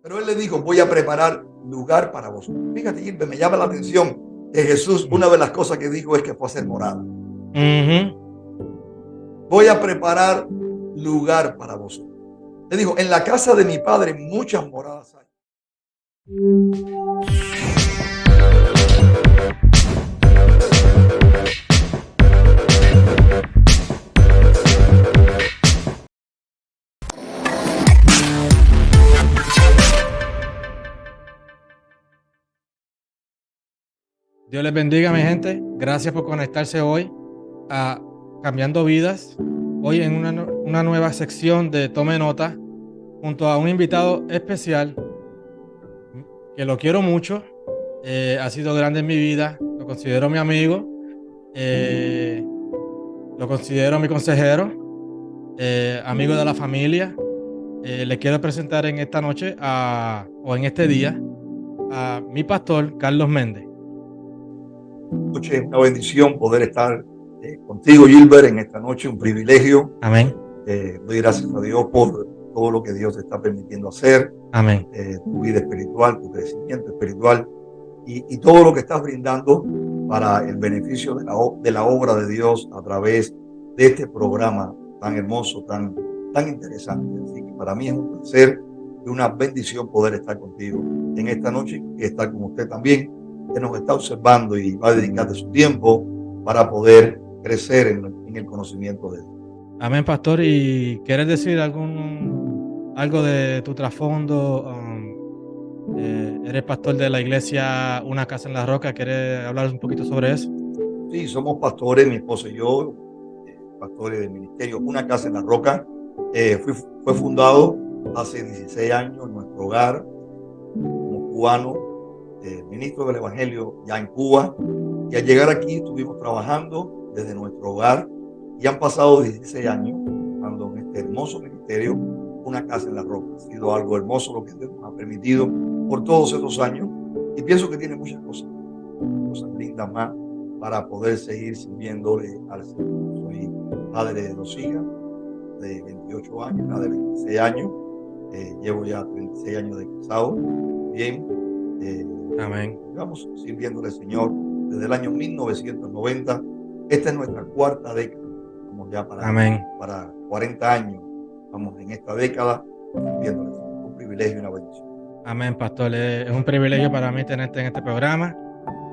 Pero él le dijo, voy a preparar lugar para vosotros. Fíjate, Gilbert, me llama la atención que Jesús, una de las cosas que dijo es que fue a hacer morada. Voy a preparar lugar para vosotros. Le dijo, en la casa de mi padre muchas moradas hay. Dios les bendiga, mi gente. Gracias por conectarse hoy a Cambiando Vidas. Hoy en una nueva sección de Tome Nota, junto a un invitado especial que lo quiero mucho. Ha sido grande en mi vida. Lo considero mi amigo. Lo considero mi consejero. Amigo de la familia. Le quiero presentar en esta noche o en este día a mi pastor, Carlos Méndez. Noche, una bendición poder estar contigo, Gilbert, en esta noche, un privilegio. Amén. Doy gracias a Dios por todo lo que Dios te está permitiendo hacer. Amén. Tu vida espiritual, tu crecimiento espiritual y todo lo que estás brindando para el beneficio de la obra de Dios a través de este programa tan hermoso, tan interesante. Así que para mí es un placer y una bendición poder estar contigo en esta noche y estar con usted también, que nos está observando y va a dedicarle su tiempo para poder crecer en el conocimiento de Dios. Amén, pastor. ¿Y quieres decir algo de tu trasfondo? ¿Eres pastor de la iglesia Una Casa en la Roca? ¿Quieres hablar un poquito sobre eso? Sí, somos pastores, mi esposa y yo, pastores del ministerio Una Casa en la Roca. Fue fundado hace 16 años en nuestro hogar, como cubano, ministro del Evangelio ya en Cuba. Y al llegar aquí estuvimos trabajando desde nuestro hogar y han pasado 16 años cuando en este hermoso ministerio Una Casa en la Roca. Ha sido algo hermoso lo que Dios nos ha permitido por todos estos años y pienso que tiene muchas cosas lindas más para poder seguir sirviéndole al Señor. Soy padre de 2 hijas de 28 años, una de 26 años. Llevo ya 36 años de casado. Bien. Amén. Vamos sirviéndole al Señor desde el año 1990. Esta es nuestra 4ª década. Vamos ya para 40 años. Vamos en esta década sirviéndole al Señor. Un privilegio y una bendición. Amén, pastor. Es un privilegio para mí tenerte en este programa.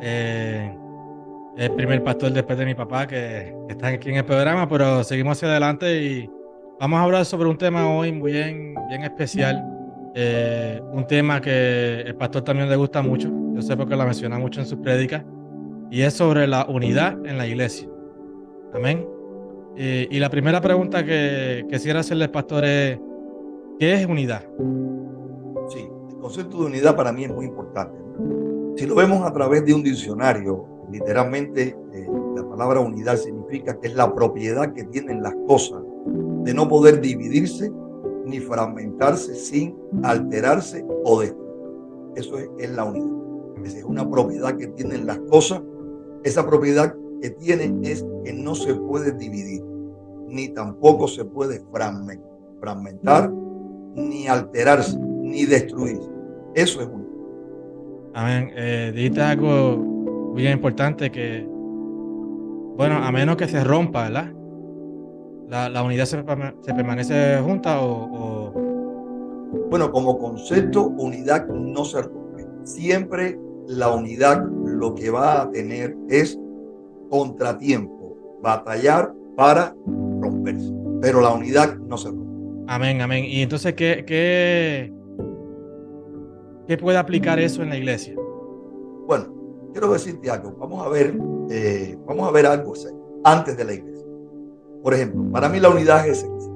Es el primer pastor después de mi papá que está aquí en el programa, pero seguimos hacia adelante y vamos a hablar sobre un tema hoy bien especial. Un tema que el pastor también le gusta mucho. Yo sé porque la menciona mucho en sus prédicas. Y es sobre la unidad en la iglesia. Amén. Y la primera pregunta que quisiera hacerle al pastor es, ¿qué es unidad? Sí, el concepto de unidad para mí es muy importante. Si lo vemos a través de un diccionario, literalmente la palabra unidad significa que es la propiedad que tienen las cosas de no poder dividirse ni fragmentarse sin alterarse o destruir. Eso es la unidad. Esa es una propiedad que tienen las cosas. Esa propiedad que tiene es que no se puede dividir, ni tampoco se puede fragmentar, ni alterarse, ni destruirse. Eso es unidad. Amén. Dijiste algo bien importante que, bueno, a menos que se rompa, ¿verdad? La unidad se permanece junta o... Bueno, como concepto, unidad no se rompe. Siempre la unidad lo que va a tener es contratiempo, batallar para romperse. Pero la unidad no se rompe. Amén, amén. Y entonces, ¿qué puede aplicar eso en la iglesia? Bueno, quiero decirte algo. Vamos a ver algo antes de la iglesia. Por ejemplo, para mí la unidad es esencial.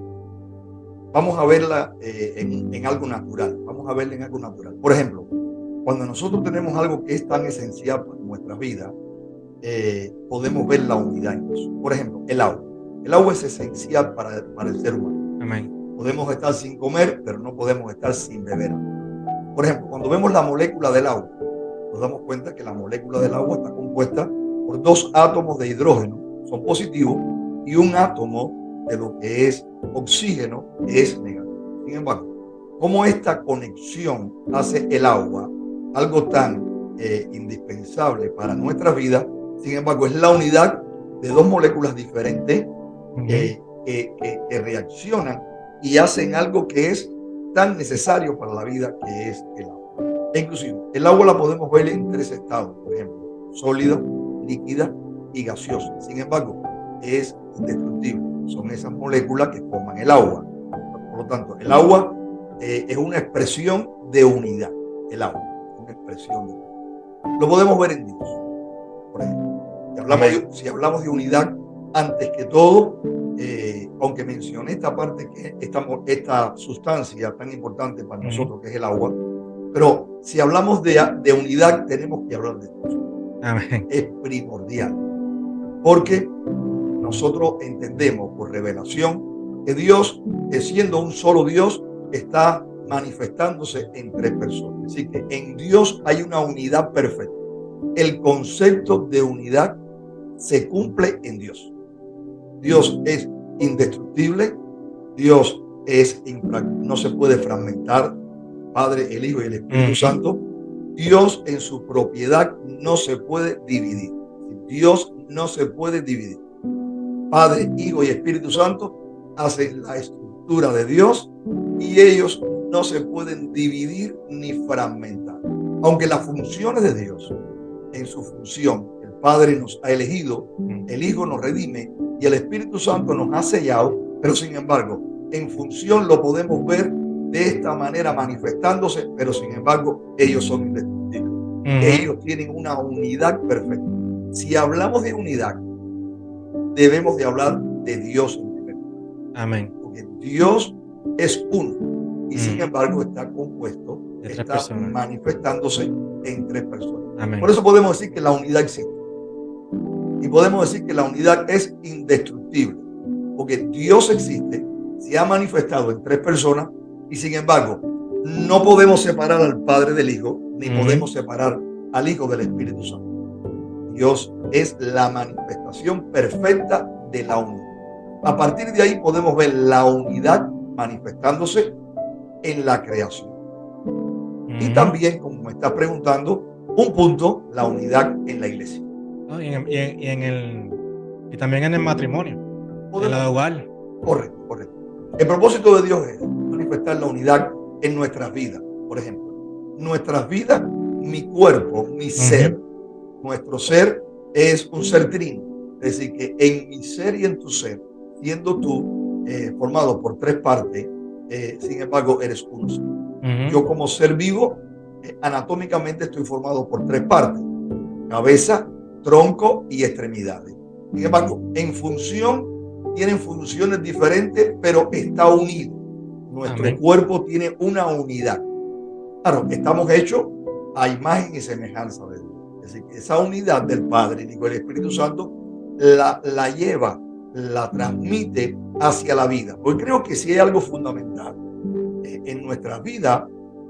Vamos a verla en algo natural. Vamos a verla en algo natural. Por ejemplo, cuando nosotros tenemos algo que es tan esencial para nuestra vida, podemos ver la unidad en eso. Por ejemplo, el agua. El agua es esencial para el ser humano. Amén. Podemos estar sin comer, pero no podemos estar sin beber agua. Por ejemplo, cuando vemos la molécula del agua, nos damos cuenta que la molécula del agua está compuesta por 2 átomos de hidrógeno, son positivos, y un átomo de lo que es oxígeno es negativo. Sin embargo, cómo esta conexión hace el agua algo tan indispensable para nuestra vida. Sin embargo, es la unidad de dos moléculas diferentes que reaccionan y hacen algo que es tan necesario para la vida, que es el agua. E inclusive, el agua la podemos ver en tres estados, por ejemplo, sólida, líquida y gaseosa. Sin embargo, es indestructible. Son esas moléculas que forman el agua. Por lo tanto, el agua es una expresión de unidad. El agua es una expresión de unidad. Lo podemos ver en Dios, por ejemplo. Si hablamos de unidad, antes que todo, aunque mencioné esta parte, que esta sustancia tan importante para nosotros, que es el agua, pero si hablamos de unidad, tenemos que hablar de Dios. Amén. Es primordial, porque nosotros entendemos por revelación que Dios, siendo un solo Dios, está manifestándose en tres personas. Así que en Dios hay una unidad perfecta. El concepto de unidad se cumple en Dios. Dios es indestructible. Dios no se puede fragmentar. Padre, el Hijo y el Espíritu Santo. Dios en su propiedad no se puede dividir. Dios no se puede dividir. Padre, Hijo y Espíritu Santo hacen la estructura de Dios y ellos no se pueden dividir ni fragmentar. Aunque las funciones de Dios, en su función, el Padre nos ha elegido, el Hijo nos redime y el Espíritu Santo nos ha sellado, pero sin embargo, en función lo podemos ver de esta manera manifestándose, pero sin embargo, ellos son indestructibles. Ellos tienen una unidad perfecta. Si hablamos de unidad, debemos de hablar de Dios en primer lugar. Amén. Porque Dios es uno y sin embargo está compuesto, está manifestándose en tres personas. Amén. Por eso podemos decir que la unidad existe. Y podemos decir que la unidad es indestructible. Porque Dios existe, se ha manifestado en tres personas y sin embargo no podemos separar al Padre del Hijo, ni podemos separar al Hijo del Espíritu Santo. Dios es la manifestación perfecta de la unidad. A partir de ahí podemos ver la unidad manifestándose en la creación. Y también, como me estás preguntando, un punto, la unidad en la iglesia. Y también en el matrimonio, en la hogar. Correcto. El propósito de Dios es manifestar la unidad en nuestras vidas. Por ejemplo, nuestras vidas, mi cuerpo, mi ser. Nuestro ser es un ser trino. Es decir, que en mi ser y en tu ser, siendo tú formado por tres partes, sin embargo, eres uno solo. Yo como ser vivo, anatómicamente estoy formado por tres partes: cabeza, tronco y extremidades. Sin embargo, en función, tienen funciones diferentes, pero está unido. Nuestro cuerpo tiene una unidad. Claro, estamos hechos a imagen y semejanza de Dios. Es decir, que esa unidad del Padre y del Espíritu Santo la lleva, la transmite hacia la vida. Porque creo que si hay algo fundamental en nuestra vida,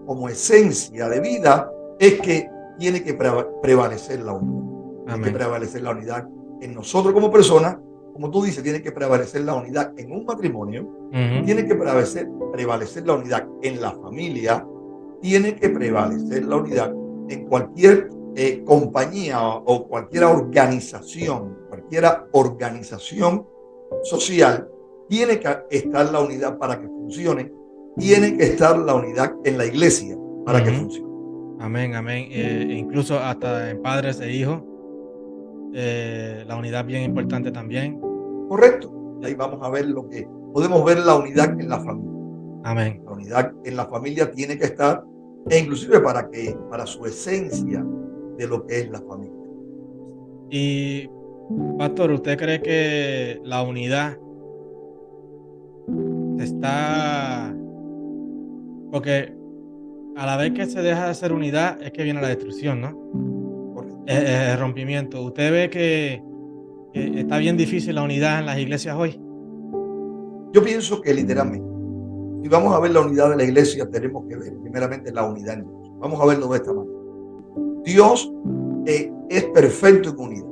como esencia de vida, es que tiene que prevalecer la unidad. Tiene que prevalecer la unidad en nosotros como personas. Como tú dices, tiene que prevalecer la unidad en un matrimonio, tiene que prevalecer la unidad en la familia, tiene que prevalecer la unidad en cualquier compañía o cualquier organización social. Tiene que estar la unidad para que funcione, tiene que estar la unidad en la iglesia para que funcione. Amén. Incluso hasta en padres e hijos, la unidad bien importante también. Correcto. Ahí vamos a ver podemos ver la unidad en la familia. Amén. La unidad en la familia tiene que estar, e inclusive para su esencia de lo que es la familia. Y pastor, ¿usted cree que la unidad está, porque a la vez que se deja de hacer unidad es que viene la destrucción, ¿no? El rompimiento. ¿Usted ve que está bien difícil la unidad en las iglesias hoy? Yo pienso que literalmente, si vamos a ver la unidad de la iglesia, tenemos que ver primeramente la unidad en Dios. Vamos a verlo de esta manera. Dios es perfecto en unidad.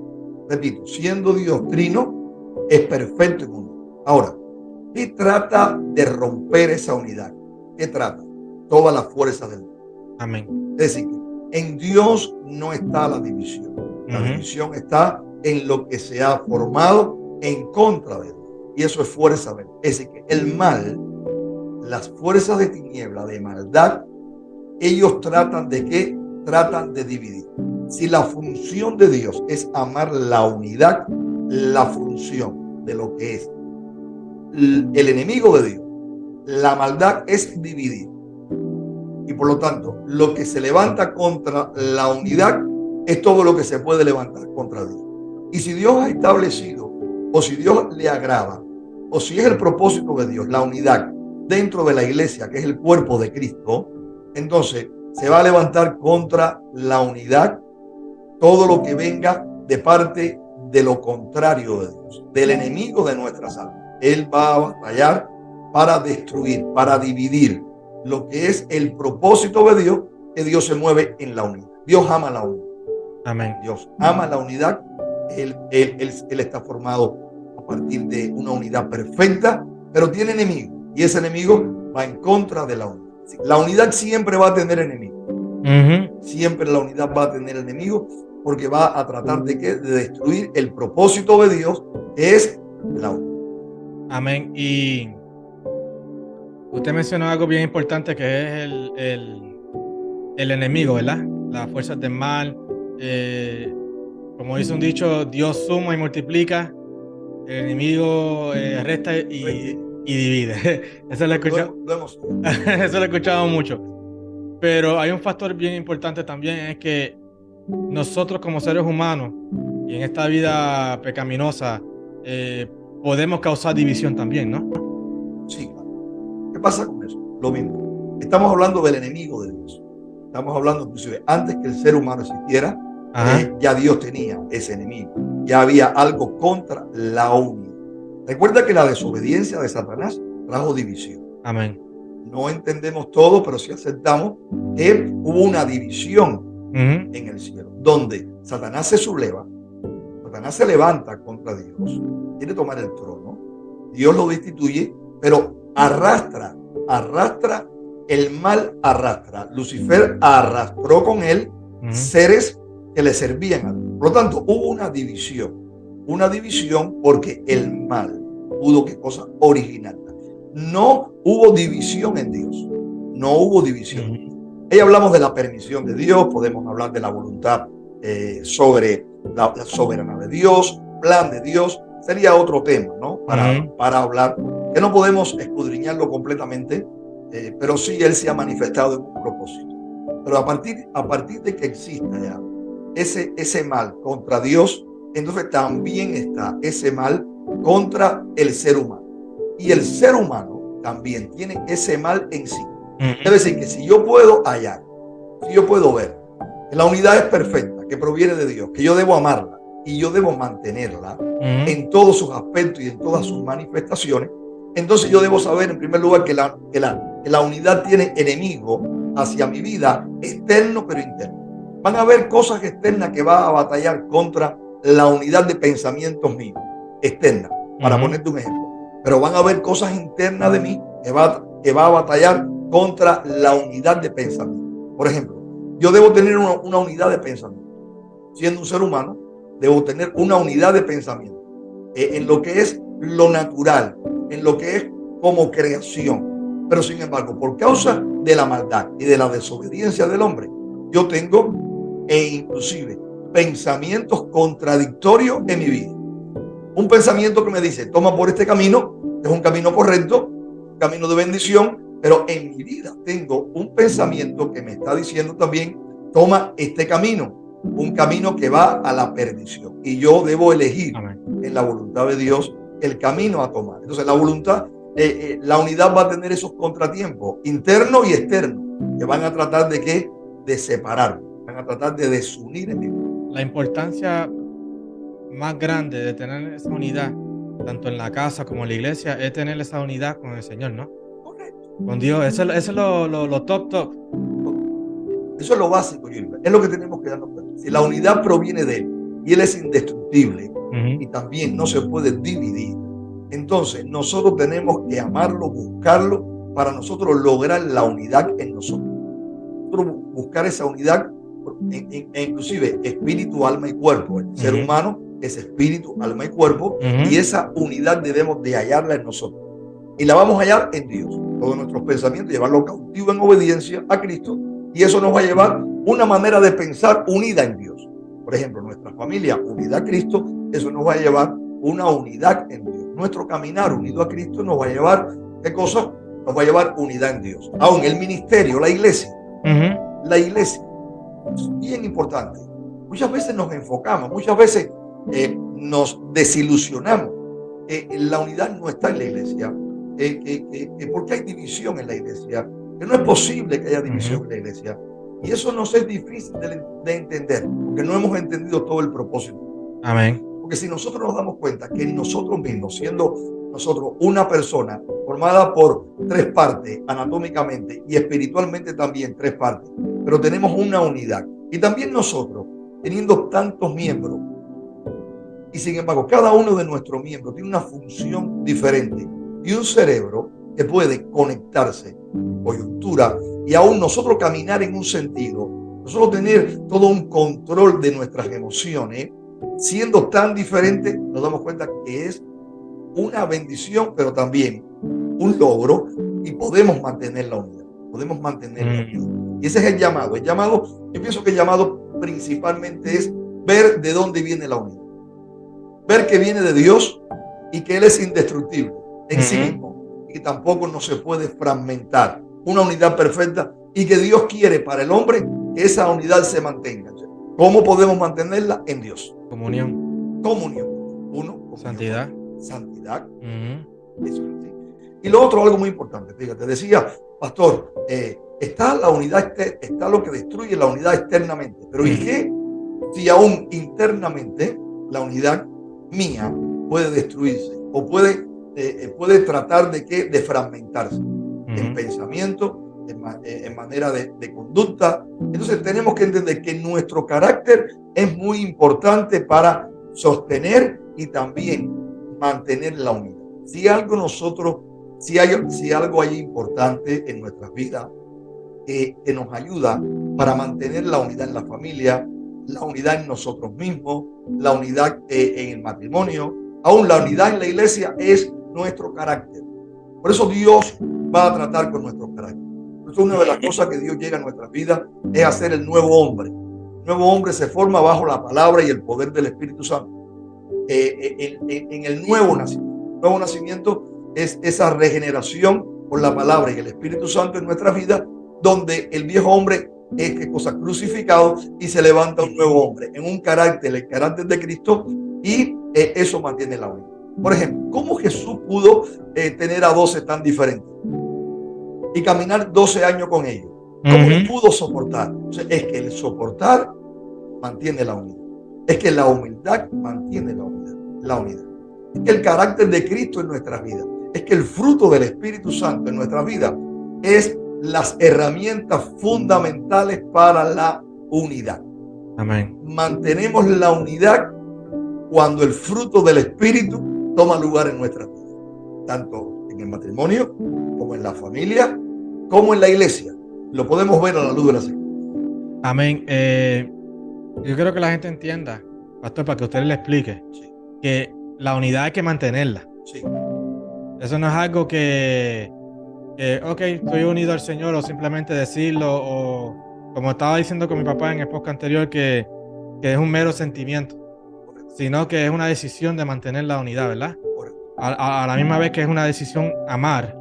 Repito, siendo Dios trino, es perfecto en unidad. Ahora, ¿qué trata de romper esa unidad? ¿Qué trata? todas las fuerzas del mundo. Amén. Es decir, en Dios no está la división. La división está en lo que se ha formado en contra de Dios. Y eso es fuerza de Dios. Es decir, que el mal, las fuerzas de tiniebla, de maldad, ellos tratan de ¿qué? Tratan de dividir. Si la función de Dios es amar la unidad, la función de lo que es el enemigo de Dios, la maldad, es dividir. Y por lo tanto, lo que se levanta contra la unidad es todo lo que se puede levantar contra Dios. Y si Dios ha establecido, o si Dios le agrada, o si es el propósito de Dios, la unidad dentro de la iglesia, que es el cuerpo de Cristo, entonces se va a levantar contra la unidad todo lo que venga de parte de lo contrario de Dios, del enemigo de nuestras almas. Él va a batallar para destruir, para dividir lo que es el propósito de Dios, que Dios se mueve en la unidad. Dios ama la unidad. Amén. Dios ama la unidad. Él está formado a partir de una unidad perfecta, pero tiene enemigos, y ese enemigo va en contra de la unidad. La unidad siempre va a tener enemigos. Siempre la unidad va a tener enemigos, porque va a tratar de destruir el propósito de Dios, que es la unidad. Amén. Y usted mencionó algo bien importante, que es el enemigo, ¿verdad? Las fuerzas del mal. Como dice un dicho, Dios suma y multiplica, el enemigo resta y divide. Eso lo he escuchado mucho. Pero hay un factor bien importante también, es que nosotros como seres humanos y en esta vida pecaminosa podemos causar división también, ¿no? Sí, claro. ¿Qué pasa con eso? Lo mismo. Estamos hablando del enemigo de Dios. Estamos hablando inclusive antes que el ser humano existiera, ya Dios tenía ese enemigo. Ya había algo contra la unidad. Recuerda que la desobediencia de Satanás trajo división. Amén. No entendemos todo, pero sí aceptamos que hubo una división en el cielo, donde Satanás se subleva, Satanás se levanta contra Dios, quiere tomar el trono, Dios lo destituye, pero arrastra el mal, arrastra. Lucifer arrastró con él seres que le servían a Dios. Por lo tanto, hubo una división porque el mal pudo, ¿qué cosa? Originarla. No hubo división en Dios, no hubo división. Ahí hablamos de la permisión de Dios, podemos hablar de la voluntad sobre la soberana de Dios, plan de Dios, sería otro tema, ¿no? Para hablar, que no podemos escudriñarlo completamente, pero sí Él se ha manifestado en un propósito. Pero a partir de que exista ya ese mal contra Dios, entonces también está ese mal contra el ser humano. Y el ser humano también tiene ese mal en sí. Debe decir que si yo puedo hallar, si yo puedo ver que la unidad es perfecta, que proviene de Dios, que yo debo amarla y yo debo mantenerla en todos sus aspectos y en todas sus manifestaciones, entonces yo debo saber en primer lugar que la unidad tiene enemigo hacia mi vida, externo pero interno. Van a haber cosas externas que va a batallar contra la unidad de pensamientos míos, externa, para ponerte un ejemplo. Pero van a haber cosas internas de mí que va a batallar contra la unidad de pensamiento. Por ejemplo, yo debo tener una unidad de pensamiento. Siendo un ser humano, debo tener una unidad de pensamiento en lo que es lo natural, en lo que es como creación. Pero sin embargo, por causa de la maldad y de la desobediencia del hombre, yo tengo inclusive pensamientos contradictorios en mi vida. Un pensamiento que me dice, toma por este camino, es un camino correcto, un camino de bendición, pero en mi vida tengo un pensamiento que me está diciendo también, toma este camino, un camino que va a la perdición. Y yo debo elegir en la voluntad de Dios el camino a tomar. Entonces la voluntad, la unidad va a tener esos contratiempos, internos y externos, que van a tratar de ¿qué? De separar, van a tratar de desunir en mi vida. La importancia más grande de tener esa unidad, tanto en la casa como en la iglesia, es tener esa unidad con el Señor, ¿no? Correcto. Con Dios, eso es lo top. Eso es lo básico, Gilbert. Es lo que tenemos que darnos cuenta. Si la unidad proviene de Él y Él es indestructible y también no se puede dividir, entonces nosotros tenemos que amarlo, buscarlo para nosotros lograr la unidad en nosotros. Nosotros buscar esa unidad, inclusive espíritu, alma y cuerpo. El ser humano es espíritu, alma y cuerpo, y esa unidad debemos de hallarla en nosotros. Y la vamos a hallar en Dios. Todos nuestros pensamientos, llevarlos cautivos en obediencia a Cristo, y eso nos va a llevar una manera de pensar unida en Dios. Por ejemplo, nuestra familia unida a Cristo, eso nos va a llevar una unidad en Dios. Nuestro caminar unido a Cristo nos va a llevar, ¿qué cosa? Nos va a llevar unidad en Dios. Aún el ministerio, la iglesia, es bien importante. Muchas veces nos enfocamos, muchas veces nos desilusionamos. La unidad no está en la iglesia, porque hay división en la iglesia, que no es posible que haya división en la iglesia. Y eso nos es difícil de entender, porque no hemos entendido todo el propósito. Amén. Porque si nosotros nos damos cuenta que nosotros mismos, siendo nosotros una persona formada por tres partes anatómicamente y espiritualmente también tres partes, pero tenemos una unidad, y también nosotros teniendo tantos miembros, y sin embargo cada uno de nuestros miembros tiene una función diferente y un cerebro que puede conectarse en coyuntura, y aún nosotros caminar en un sentido, nosotros tener todo un control de nuestras emociones, siendo tan diferentes, nos damos cuenta que es una bendición, pero también un logro, y podemos mantener la unidad. Podemos mantener la unidad. Y ese es el llamado. El llamado, yo pienso que el llamado principalmente es ver de dónde viene la unidad. Ver que viene de Dios y que Él es indestructible en sí mismo, y que tampoco no se puede fragmentar. Una unidad perfecta, y que Dios quiere para el hombre que esa unidad se mantenga. ¿Cómo podemos mantenerla? En Dios. Comunión. Uno. Santidad. Santidad. Eso es así. Y lo otro, algo muy importante, fíjate, decía, pastor, está la unidad, está lo que destruye la unidad externamente, pero ¿y qué si aún internamente la unidad mía puede destruirse o puede tratar de fragmentarse en pensamiento, en manera de conducta? Entonces tenemos que entender que nuestro carácter es muy importante para sostener y también mantener la unidad. Si algo hay importante en nuestras vidas que nos ayuda para mantener la unidad en la familia, la unidad en nosotros mismos, la unidad en el matrimonio, aún la unidad en la iglesia, es nuestro carácter. Por eso Dios va a tratar con nuestro carácter. Por eso una de las cosas que Dios llega a nuestras vidas es hacer el nuevo hombre. El nuevo hombre se forma bajo la palabra y el poder del Espíritu Santo. En el nuevo nacimiento. El nuevo nacimiento es esa regeneración por la palabra y el Espíritu Santo en nuestra vida, donde el viejo hombre es crucificado y se levanta un nuevo hombre en un carácter, el carácter de Cristo, y eso mantiene la unidad. Por ejemplo, ¿cómo Jesús pudo tener a 12 tan diferentes y caminar 12 años con ellos? ¿Cómo pudo soportar? O sea, es que el soportar mantiene la unidad. Es que la humildad mantiene la unidad. Es que el carácter de Cristo en nuestras vidas, es que el fruto del Espíritu Santo en nuestras vidas es las herramientas fundamentales para la unidad. Amén. Mantenemos la unidad cuando el fruto del Espíritu toma lugar en nuestras vidas, tanto en el matrimonio, como en la familia, como en la iglesia. Lo podemos ver a la luz de la Escritura. Amén. Yo quiero que la gente entienda, pastor, para que usted le explique, que la unidad hay que mantenerla. Sí. Eso no es algo que ok, estoy unido al Señor, o simplemente decirlo, o como estaba diciendo con mi papá en el podcast anterior, que es un mero sentimiento, sino que es una decisión de mantener la unidad, ¿verdad? A la misma vez que es una decisión amar,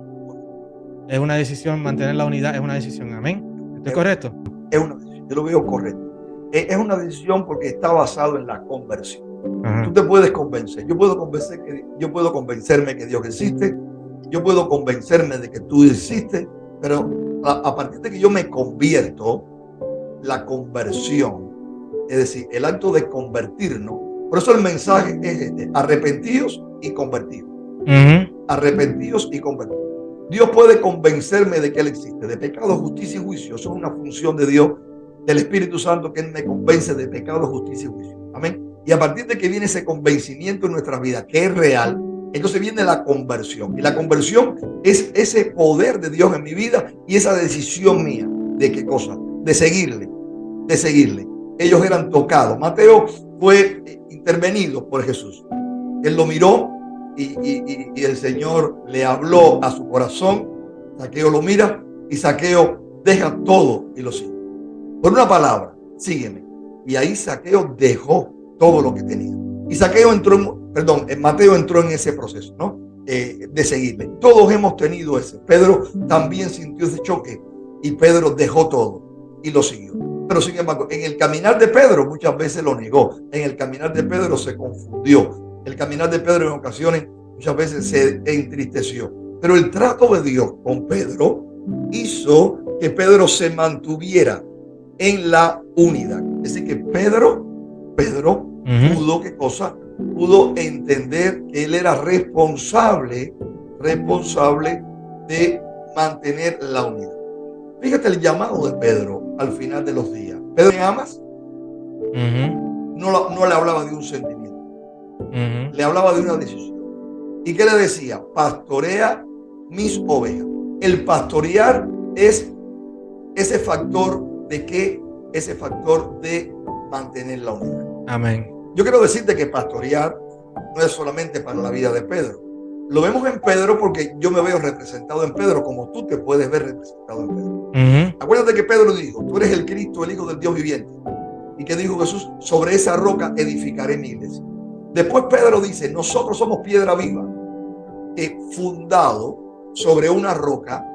es una decisión mantener la unidad, es una decisión. Amén. ¿Esto es correcto? Es una decisión, yo lo veo correcto. Es una decisión porque está basado en la conversión. Tú te puedes convencer. Yo puedo convencerme que Dios existe. Yo puedo convencerme de que tú existes. Pero a partir de que yo me convierto, la conversión, es decir, el acto de convertirnos. Por eso el mensaje es este: arrepentidos y convertidos. Arrepentidos y convertidos. Dios puede convencerme de que Él existe, de pecado, justicia y juicio. Eso es una función de Dios, del Espíritu Santo, que Él me convence de pecado, justicia y juicio. Amén. Y a partir de que viene ese convencimiento en nuestra vida, que es real, Entonces viene la conversión. Y la conversión es ese poder de Dios en mi vida y esa decisión mía. ¿De qué cosa? De seguirle, de seguirle. Ellos eran tocados. Mateo fue intervenido por Jesús. Él lo miró y el Señor le habló a su corazón. Zaqueo lo mira y Zaqueo deja todo y lo sigue. Por una palabra, sígueme. Y ahí Zaqueo dejó todo lo que tenía. Y Zaqueo Mateo entró en ese proceso, ¿no? De seguirle. Todos hemos tenido ese. Pedro también sintió ese choque y Pedro dejó todo y lo siguió. Pero sin embargo, en el caminar de Pedro muchas veces lo negó. En el caminar de Pedro se confundió. El caminar de Pedro en ocasiones muchas veces se entristeció. Pero el trato de Dios con Pedro hizo que Pedro se mantuviera en la unidad. Es decir, que Pedro pudo, ¿qué cosa? Pudo entender que él era responsable de mantener la unidad. Fíjate el llamado de Pedro al final de los días. Pedro, ¿me amas? No le hablaba de un sentimiento. Le hablaba de una decisión. ¿Y qué le decía? Pastorea mis ovejas. El pastorear es ese factor de qué, ese factor de mantener la unidad. Amén. Yo quiero decirte que pastorear no es solamente para la vida de Pedro. Lo vemos en Pedro porque yo me veo representado en Pedro como tú te puedes ver representado en Pedro. Acuérdate que Pedro dijo, tú eres el Cristo, el Hijo del Dios viviente. ¿Y qué dijo Jesús? Sobre esa roca edificaré mi iglesia. Después Pedro dice, nosotros somos piedra viva, que fundado sobre una roca,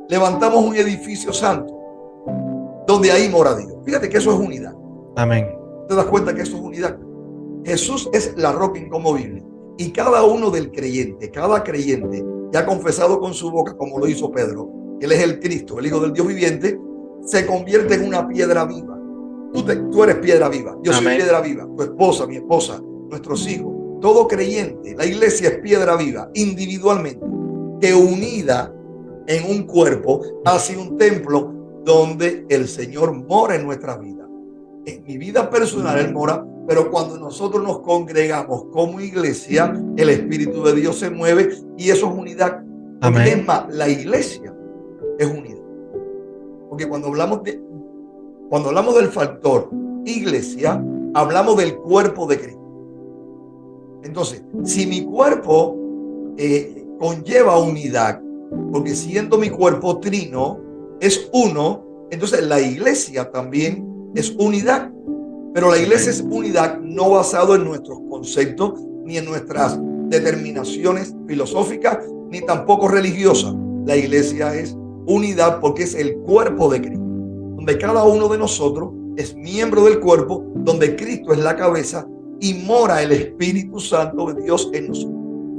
levantamos un edificio santo, donde ahí mora Dios. Fíjate que eso es unidad. Amén. ¿Te das cuenta que eso es unidad? Jesús es la roca inconmovible. Y cada uno del creyente, cada creyente que ha confesado con su boca, como lo hizo Pedro, que Él es el Cristo, el Hijo del Dios viviente, se convierte en una piedra viva. Tú eres piedra viva. Yo soy piedra viva. Tu esposa, mi esposa, nuestros hijos. Todo creyente, la iglesia es piedra viva, individualmente, que unida en un cuerpo hace un templo donde el Señor mora en nuestra vida. En mi vida personal Él mora, pero cuando nosotros nos congregamos como iglesia, el Espíritu de Dios se mueve y eso es unidad. Amén. Es más, la iglesia es unidad. Porque cuando hablamos del factor iglesia, hablamos del cuerpo de Cristo. Entonces, si mi cuerpo conlleva unidad, porque siendo mi cuerpo trino, es uno, entonces la iglesia también es unidad. Pero la iglesia es unidad no basado en nuestros conceptos, ni en nuestras determinaciones filosóficas, ni tampoco religiosas. La iglesia es unidad porque es el cuerpo de Cristo, donde cada uno de nosotros es miembro del cuerpo, donde Cristo es la cabeza y mora el Espíritu Santo de Dios en nosotros.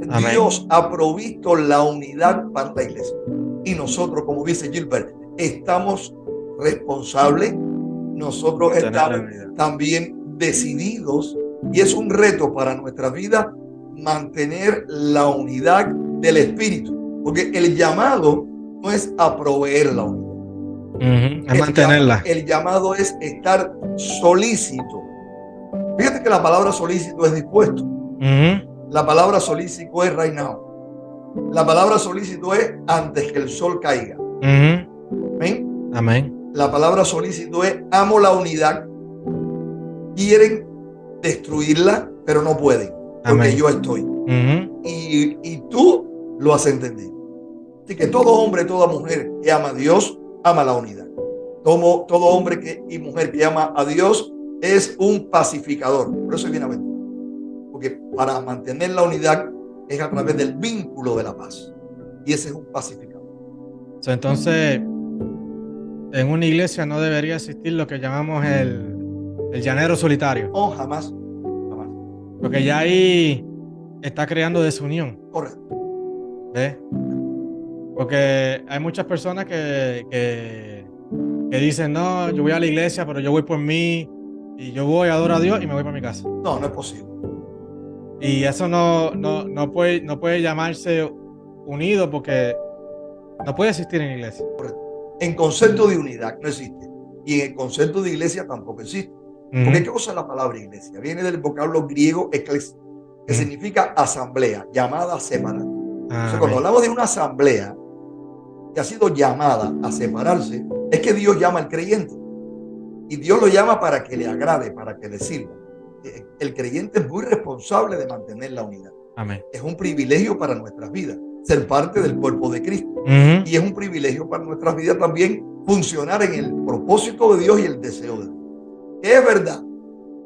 Amén. Dios ha provisto la unidad para la iglesia. Y nosotros, como dice Gilbert, estamos responsables. Nosotros estamos también decididos. Y es un reto para nuestra vida mantener la unidad del Espíritu. Porque el llamado no es a proveer la unidad. Es mantenerla. El llamado es estar solícito. Fíjate que la palabra solícito es dispuesto. La palabra solícito es right now. La palabra solícito es antes que el sol caiga. Amén. Amén. La palabra solícito es amo la unidad. Quieren destruirla, pero no pueden. Porque Amén. Yo estoy. Y tú lo has entendido. Así que todo hombre, toda mujer que ama a Dios, ama la unidad. Todo hombre y mujer que ama a Dios es un pacificador. Por eso es bienaventurado. Porque para mantener la unidad es a través del vínculo de la paz. Y ese es un pacificador. Entonces, en una iglesia no debería existir lo que llamamos el llanero solitario. No, jamás. Porque ya ahí está creando desunión. Correcto. ¿Ves? Porque hay muchas personas que dicen, no, yo voy a la iglesia, pero yo voy por mí, y yo voy, adoro a Dios y me voy para mi casa. No es posible. Y eso no puede llamarse unido porque no puede existir en la iglesia. En concepto de unidad no existe. Y en el concepto de iglesia tampoco existe. Porque ¿qué cosa es la palabra iglesia? Viene del vocablo griego eclesia. que significa asamblea, llamada a separar. Entonces, cuando Amén. hablamos de una asamblea que ha sido llamada a separarse, es que Dios llama al creyente. Y Dios lo llama para que le agrade, para que le sirva. El creyente es muy responsable de mantener la unidad. Amén. Es un privilegio para nuestras vidas ser parte del cuerpo de Cristo. Y es un privilegio para nuestras vidas también funcionar en el propósito de Dios y el deseo de Dios. Es verdad,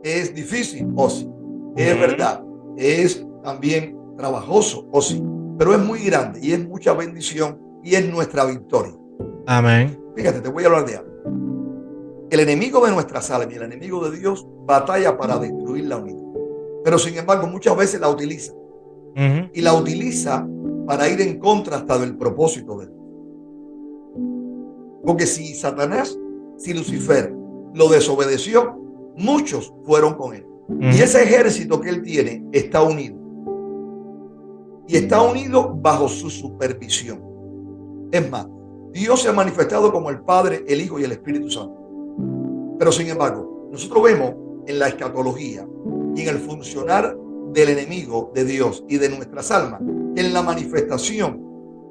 es difícil, o sí. Es verdad, es también trabajoso, o sí. Pero es muy grande y es mucha bendición y es nuestra victoria. Amén. Fíjate, te voy a hablar de algo. El enemigo de nuestras almas y el enemigo de Dios batalla para destruir la unidad. Pero sin embargo, muchas veces la utiliza. Y la utiliza para ir en contra hasta del propósito de Dios. Porque si Satanás, si Lucifer lo desobedeció, muchos fueron con él. Y ese ejército que él tiene está unido. Y está unido bajo su supervisión. Es más, Dios se ha manifestado como el Padre, el Hijo y el Espíritu Santo. Pero sin embargo, nosotros vemos en la escatología y en el funcionar del enemigo de Dios y de nuestras almas, en la manifestación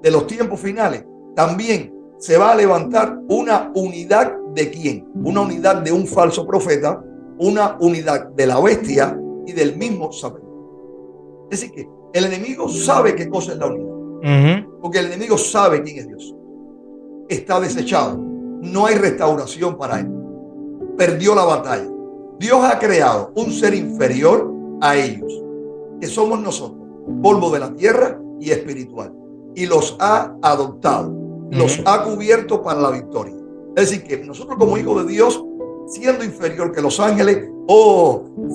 de los tiempos finales, también se va a levantar una unidad de quién, una unidad de un falso profeta, una unidad de la bestia y del mismo Satanás. Es decir, que el enemigo sabe qué cosa es la unidad, porque el enemigo sabe quién es Dios. Está desechado, no hay restauración para él, perdió la batalla. Dios ha creado un ser inferior a ellos, que somos nosotros, polvo de la tierra y espiritual, y los ha adoptado, los ha cubierto para la victoria. Es decir, que nosotros como hijos de Dios, siendo inferior que los ángeles,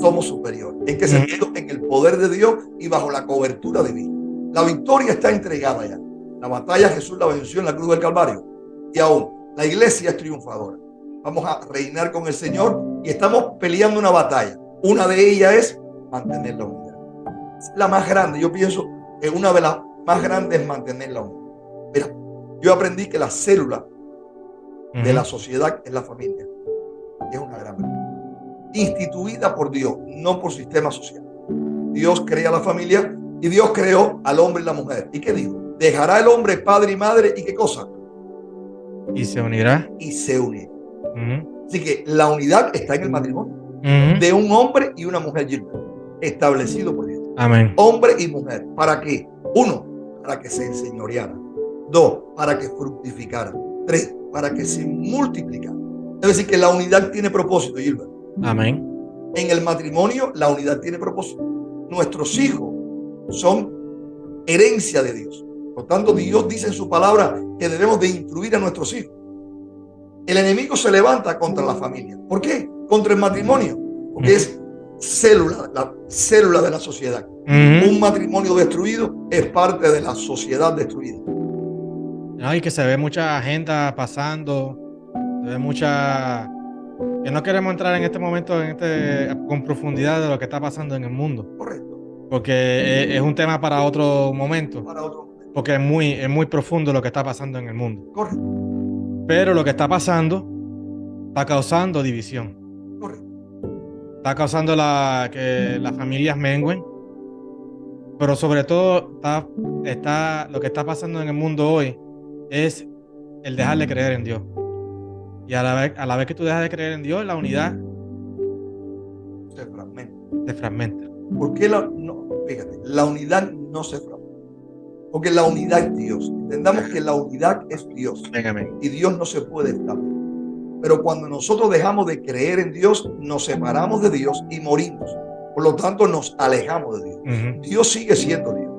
somos superiores. ¿En qué sentido? En el poder de Dios y bajo la cobertura divina. La victoria está entregada ya. La batalla Jesús la venció en la cruz del Calvario, y aún la iglesia es triunfadora. Vamos a reinar con el Señor y estamos peleando una batalla. Una de ellas es mantener la unidad. Es la más grande. Yo pienso que una de las más grandes es mantener la unidad. Mira, yo aprendí que la célula de la sociedad es la familia. Es una gran verdad. Instituida por Dios, no por sistema social. Dios crea la familia y Dios creó al hombre y la mujer. ¿Y qué dijo? Dejará el hombre padre y madre, ¿y qué cosa? Y se unirá. Y se unirá. Así que la unidad está en el matrimonio de un hombre y una mujer, Gilbert, establecido por Dios. Amén. Hombre y mujer. ¿Para qué? 1, para que se enseñorearan. 2, para que fructificaran. 3, para que se multiplicaran. Es decir, que la unidad tiene propósito, Gilbert. Amén. En el matrimonio, la unidad tiene propósito. Nuestros hijos son herencia de Dios. Por tanto, Dios dice en su palabra que debemos de instruir a nuestros hijos. El enemigo se levanta contra la familia. ¿Por qué? Contra el matrimonio. Porque es la célula de la sociedad. Un matrimonio destruido es parte de la sociedad destruida. Y que se ve mucha agenda pasando, se ve mucha... Que no queremos entrar en este momento con profundidad de lo que está pasando en el mundo. Correcto. Porque es un tema para otro momento. Para otro momento. Porque es muy profundo lo que está pasando en el mundo. Correcto. Pero lo que está pasando está causando división. Correcto. Está causando que las familias mengüen. Pero sobre todo lo que está pasando en el mundo hoy es el dejar de creer en Dios. Y a la vez que tú dejas de creer en Dios, la unidad se fragmenta. ¿Por qué fíjate, la unidad no se fragmenta? Porque la unidad es Dios. Entendamos que la unidad es Dios. Amén. Y Dios no se puede establecer. Pero cuando nosotros dejamos de creer en Dios, nos separamos de Dios y morimos. Por lo tanto, nos alejamos de Dios. Dios sigue siendo Dios.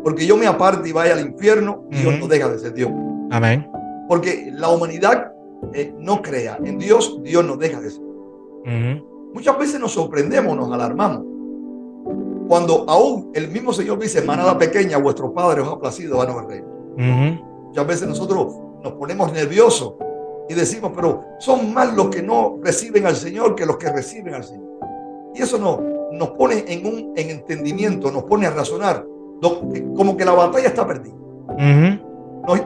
Porque yo me aparte y vaya al infierno, Dios no deja de ser Dios. Amén. Porque la humanidad no crea en Dios, Dios no deja de ser. Muchas veces nos sorprendemos, nos alarmamos. Cuando aún el mismo Señor dice, manada pequeña, vuestro Padre os ha placido a nuestro reino. Muchas veces nosotros nos ponemos nerviosos y decimos, pero son más los que no reciben al Señor que los que reciben al Señor. Y eso nos pone en entendimiento, nos pone a razonar, como que la batalla está perdida.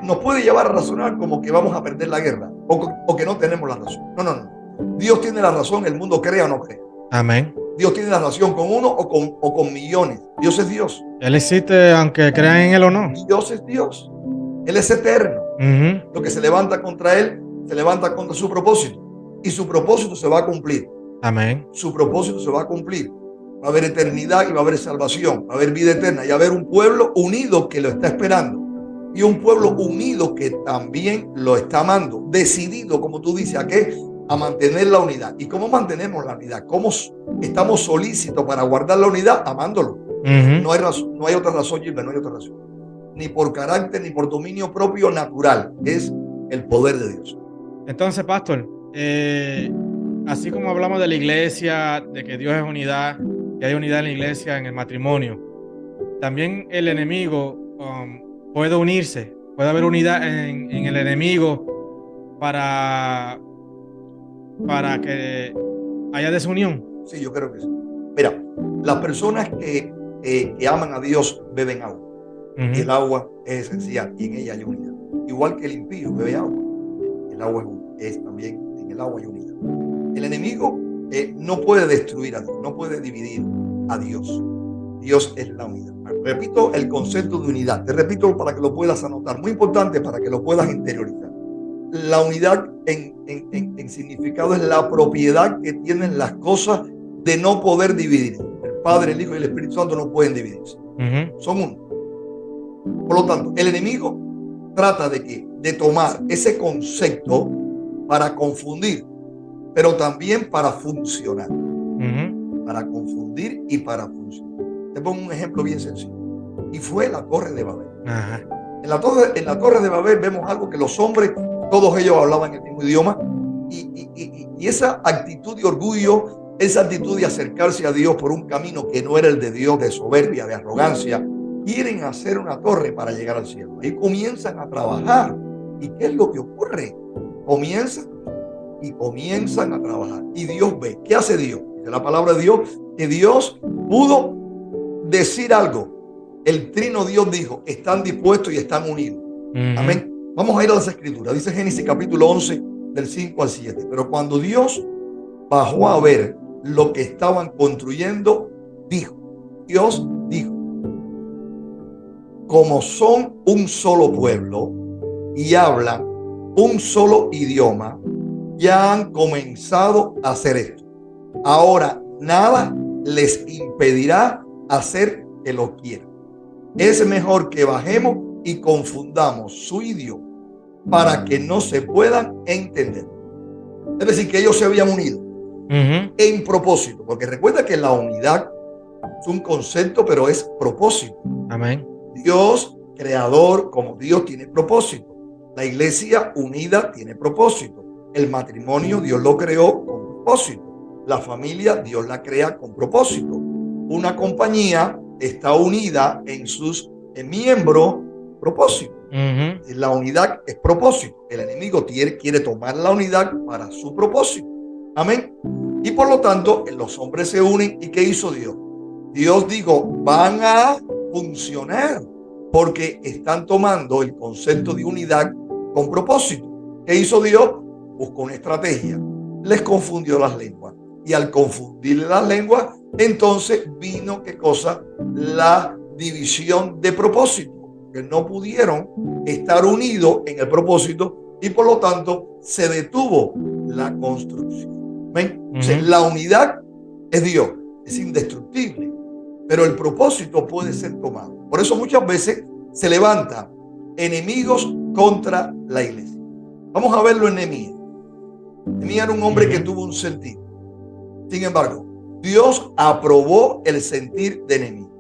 Nos puede llevar a razonar como que vamos a perder la guerra o que no tenemos la razón. No. Dios tiene la razón, el mundo crea o no crea. Amén. Dios tiene la relación con uno o con millones. Dios es Dios. Él existe aunque crean en él o no. Dios es Dios. Él es eterno. Lo que se levanta contra él, se levanta contra su propósito. Y su propósito se va a cumplir. Amén. Su propósito se va a cumplir. Va a haber eternidad y va a haber salvación. Va a haber vida eterna. Y va a haber un pueblo unido que lo está esperando. Y un pueblo unido que también lo está amando. Decidido, como tú dices, ¿a qué? A mantener la unidad. ¿Y cómo mantenemos la unidad? ¿Cómo estamos solícitos para guardar la unidad? Amándolo. No hay razón, no hay otra razón, Gilbert, no hay otra razón. Ni por carácter, ni por dominio propio natural. Es el poder de Dios. Entonces, pastor, así como hablamos de la iglesia, de que Dios es unidad, que hay unidad en la iglesia, en el matrimonio, también el enemigo puede unirse, puede haber unidad en el enemigo para que haya desunión. Sí, yo creo que sí. Mira, las personas que aman a Dios beben agua. Y el agua es esencial y en ella hay unidad. Igual que el impío bebe agua. El agua es también, en el agua hay unidad. El enemigo no puede destruir a Dios, no puede dividir a Dios. Dios es la unidad. Repito el concepto de unidad. Te repito para que lo puedas anotar. Muy importante para que lo puedas interiorizar. La unidad en significado es la propiedad que tienen las cosas de no poder dividirse. El Padre, el Hijo y el Espíritu Santo no pueden dividirse. Son uno. Por lo tanto, el enemigo trata de tomar ese concepto para confundir, pero también para funcionar. Para confundir y para funcionar. Te pongo un ejemplo bien sencillo. Y fue la Torre de Babel. En la Torre de Babel vemos algo que los hombres, todos ellos hablaban el mismo idioma. Y esa actitud de orgullo, esa actitud de acercarse a Dios por un camino que no era el de Dios, de soberbia, de arrogancia, quieren hacer una torre para llegar al cielo. Ahí comienzan a trabajar. ¿Y qué es lo que ocurre? Comienzan a trabajar. Y Dios ve. ¿Qué hace Dios? Dice la palabra de Dios que Dios pudo decir algo. El trino Dios dijo, están dispuestos y están unidos. Amén. Vamos a ir a las escrituras. Dice Génesis capítulo 11 del 5 al 7. Pero cuando Dios bajó a ver lo que estaban construyendo, Dios dijo, como son un solo pueblo y hablan un solo idioma, ya han comenzado a hacer esto. Ahora nada les impedirá hacer que lo quieran. Es mejor que bajemos y confundamos su idioma para que no se puedan entender. Es decir, que ellos se habían unido en propósito, porque recuerda que la unidad es un concepto, pero es propósito. Amén. Dios, creador, como Dios tiene propósito. La iglesia unida tiene propósito. El matrimonio Dios lo creó con propósito. La familia Dios la crea con propósito. Una compañía está unida en sus miembros, propósito. La unidad es propósito. El enemigo quiere tomar la unidad para su propósito. Amén. Y por lo tanto, los hombres se unen. ¿Y qué hizo Dios? Dios dijo, van a funcionar porque están tomando el concepto de unidad con propósito. ¿Qué hizo Dios? Buscó una estrategia. Les confundió las lenguas. Y al confundirle las lenguas, entonces vino, ¿qué cosa? La división de propósito. Que no pudieron estar unidos en el propósito y por lo tanto se detuvo la construcción. ¿Ven? O sea, la unidad es Dios, es indestructible, pero el propósito puede ser tomado. Por eso muchas veces se levantan enemigos contra la iglesia. Vamos a verlo en Nehemías. Nehemías era un hombre que tuvo un sentir. Sin embargo, Dios aprobó el sentir de Nehemías.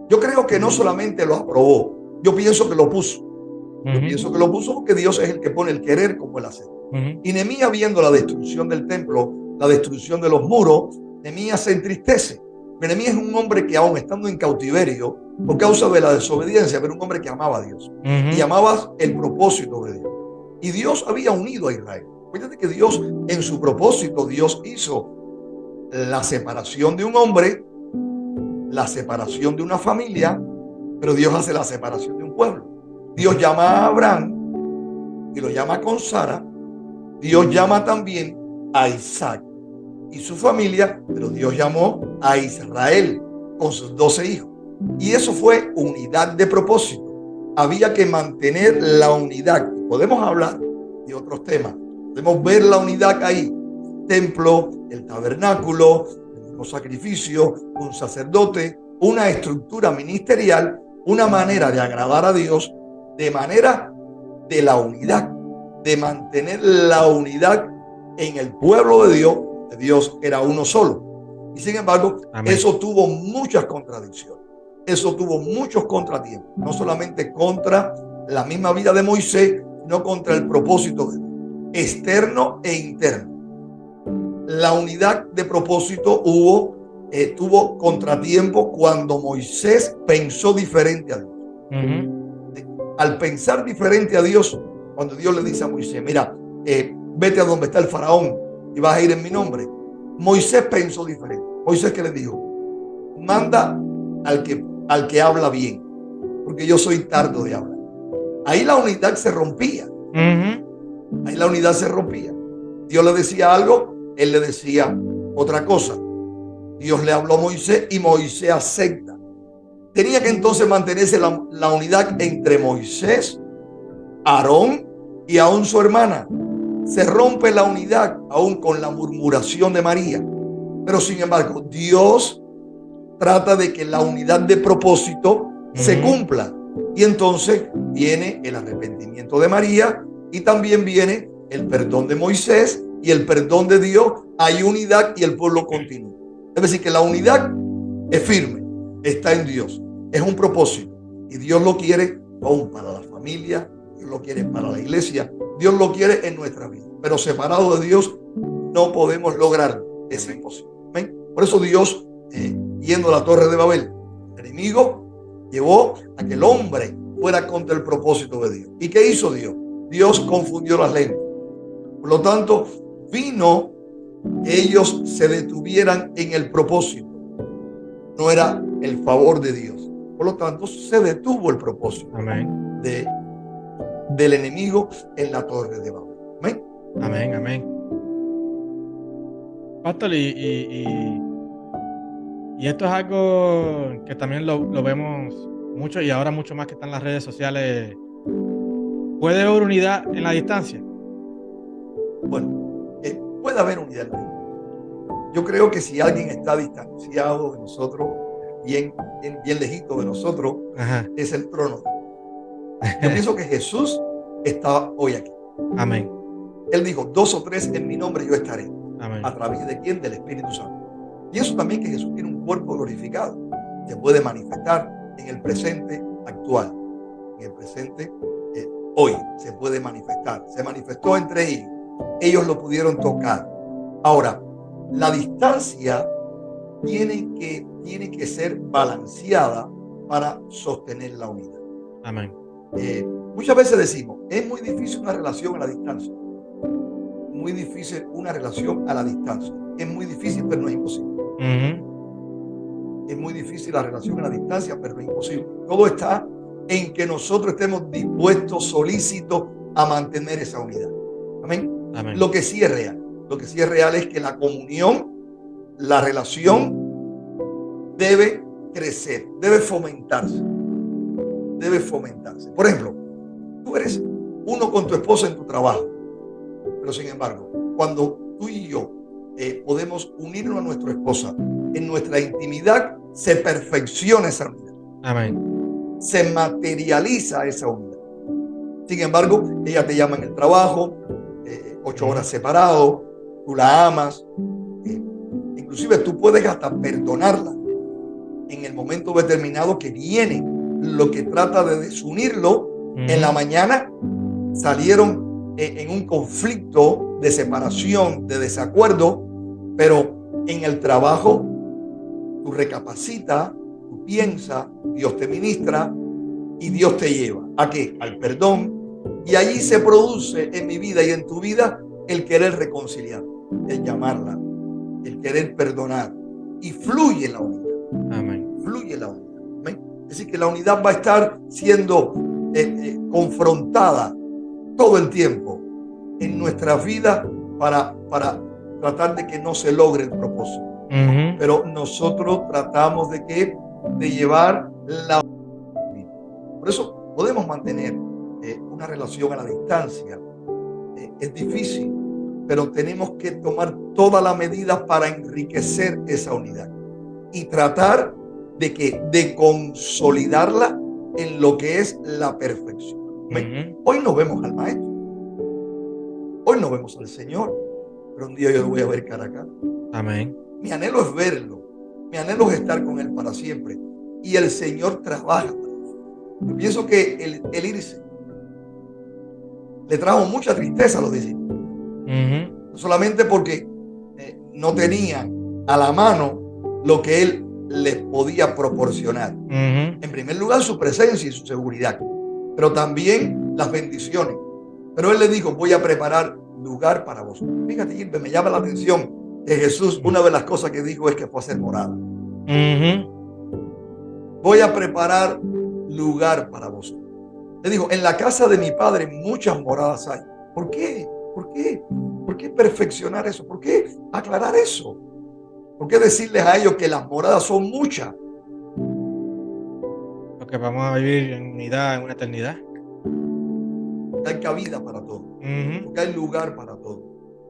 Yo creo que no solamente lo aprobó, yo pienso que lo puso. Yo pienso que lo puso porque Dios es el que pone el querer como el hacer. Y Nehemías, viendo la destrucción del templo, la destrucción de los muros, Nehemías se entristece. Nehemías es un hombre que, aún estando en cautiverio por causa de la desobediencia, era un hombre que amaba a Dios y amaba el propósito de Dios. Y Dios había unido a Israel. Fíjate que Dios, en su propósito, Dios hizo la separación de un hombre, la separación de una familia, pero Dios hace la separación de un pueblo. Dios llama a Abraham y lo llama con Sara. Dios llama también a Isaac y su familia, pero Dios llamó a Israel con sus 12 hijos. Y eso fue unidad de propósito. Había que mantener la unidad. Podemos hablar de otros temas. Podemos ver la unidad ahí. El templo, el tabernáculo, el mismo sacrificio, un sacerdote, una estructura ministerial, una manera de agradar a Dios, de manera de la unidad, de mantener la unidad en el pueblo de Dios. Dios era uno solo. Y sin embargo, amén, eso tuvo muchas contradicciones. Eso tuvo muchos contratiempos. No solamente contra la misma vida de Moisés, sino contra el propósito de Dios, externo e interno. La unidad de propósito tuvo contratiempo cuando Moisés pensó diferente a Dios. Al pensar diferente a Dios, cuando Dios le dice a Moisés, mira, vete a donde está el faraón y vas a ir en mi nombre. Moisés pensó diferente. Moisés, ¿qué le dijo? Manda al que habla bien, porque yo soy tardo de hablar. Ahí la unidad se rompía. Ahí la unidad se rompía. Dios le decía algo, él le decía otra cosa. Dios le habló a Moisés y Moisés acepta. Tenía que entonces mantenerse la unidad entre Moisés, Aarón y aún su hermana. Se rompe la unidad aún con la murmuración de María. Pero sin embargo, Dios trata de que la unidad de propósito se cumpla. Y entonces viene el arrepentimiento de María y también viene el perdón de Moisés y el perdón de Dios. Hay unidad y el pueblo continúa. Es decir, que la unidad es firme, está en Dios, es un propósito y Dios lo quiere aún para la familia, Dios lo quiere para la iglesia, Dios lo quiere en nuestra vida, pero separado de Dios no podemos lograrlo, es imposible. ¿Ven? Por eso Dios, yendo a la Torre de Babel, el enemigo llevó a que el hombre fuera contra el propósito de Dios. ¿Y qué hizo Dios? Dios confundió las lenguas. Por lo tanto, vino que ellos se detuvieran en el propósito. No era el favor de Dios. Por lo tanto, se detuvo el propósito. Amén. Del enemigo en la Torre de Babel. Amén. Amén, amén. Pastor, y esto es algo que también lo vemos mucho y ahora mucho más que está en las redes sociales. ¿Puede haber unidad en la distancia? Bueno, puede haber unidad en la distancia. Yo creo que si alguien está distanciado de nosotros, bien lejito de nosotros, es el trono. Yo pienso que Jesús está hoy aquí. Amén. Él dijo, 2 o 3 en mi nombre yo estaré. Amén. ¿A través de quién? Del Espíritu Santo. Y eso también, que Jesús tiene un cuerpo glorificado. Se puede manifestar en el presente actual. En el presente hoy se puede manifestar. Se manifestó entre ellos. Ellos lo pudieron tocar. Ahora, la distancia tiene que ser balanceada para sostener la unidad. Amén. Muchas veces decimos, es muy difícil una relación a la distancia. Muy difícil una relación a la distancia. Es muy difícil, pero no es imposible. Es muy difícil la relación a la distancia, pero no es imposible. Todo está en que nosotros estemos dispuestos, solícitos a mantener esa unidad. Amén. Amén. Lo que sí es real es que la comunión, la relación debe crecer, debe fomentarse. Por ejemplo, tú eres uno con tu esposa en tu trabajo, pero sin embargo, cuando tú y yo podemos unirnos a nuestra esposa en nuestra intimidad, se perfecciona esa unidad. Amén. Se materializa esa unidad. Sin embargo, ella te llama en el trabajo, 8 horas separados, tú la amas, inclusive tú puedes hasta perdonarla en el momento determinado que viene lo que trata de desunirlo. En la mañana salieron en un conflicto de separación, de desacuerdo, pero en el trabajo tú recapacitas, tú piensas, Dios te ministra y Dios te lleva ¿a qué? Al perdón. Y allí se produce en mi vida y en tu vida el querer reconciliar, el llamarla, el querer perdonar, y fluye la unidad. Amén. Fluye la unidad. Amén. Es decir, que la unidad va a estar siendo confrontada todo el tiempo en nuestra vida para tratar de que no se logre el propósito. pero nosotros tratamos de llevar la... Por eso podemos mantener una relación a la distancia. Es difícil, pero tenemos que tomar todas las medidas para enriquecer esa unidad y tratar de consolidarla en lo que es la perfección. Hoy no vemos al Maestro, hoy no vemos al Señor, pero un día yo lo voy a ver cara a cara. Amén. Mi anhelo es verlo, mi anhelo es estar con Él para siempre, y el Señor trabaja para eso. Yo pienso que el irse le trajo mucha tristeza a los discípulos, no solamente porque no tenían a la mano lo que Él les podía proporcionar. En primer lugar, su presencia y su seguridad, pero también las bendiciones. Pero Él le dijo: voy a preparar lugar para vosotros. Fíjate, Gilbert, me llama la atención que Jesús, una de las cosas que dijo es que fue a hacer morada. Voy a preparar lugar para vosotros. Le dijo: en la casa de mi Padre muchas moradas hay. ¿Por qué? ¿Por qué? ¿Por qué perfeccionar eso? ¿Por qué aclarar eso? ¿Por qué decirles a ellos que las moradas son muchas? Porque vamos a vivir en unidad, en una eternidad. Porque hay cabida para todo. Porque hay lugar para todo.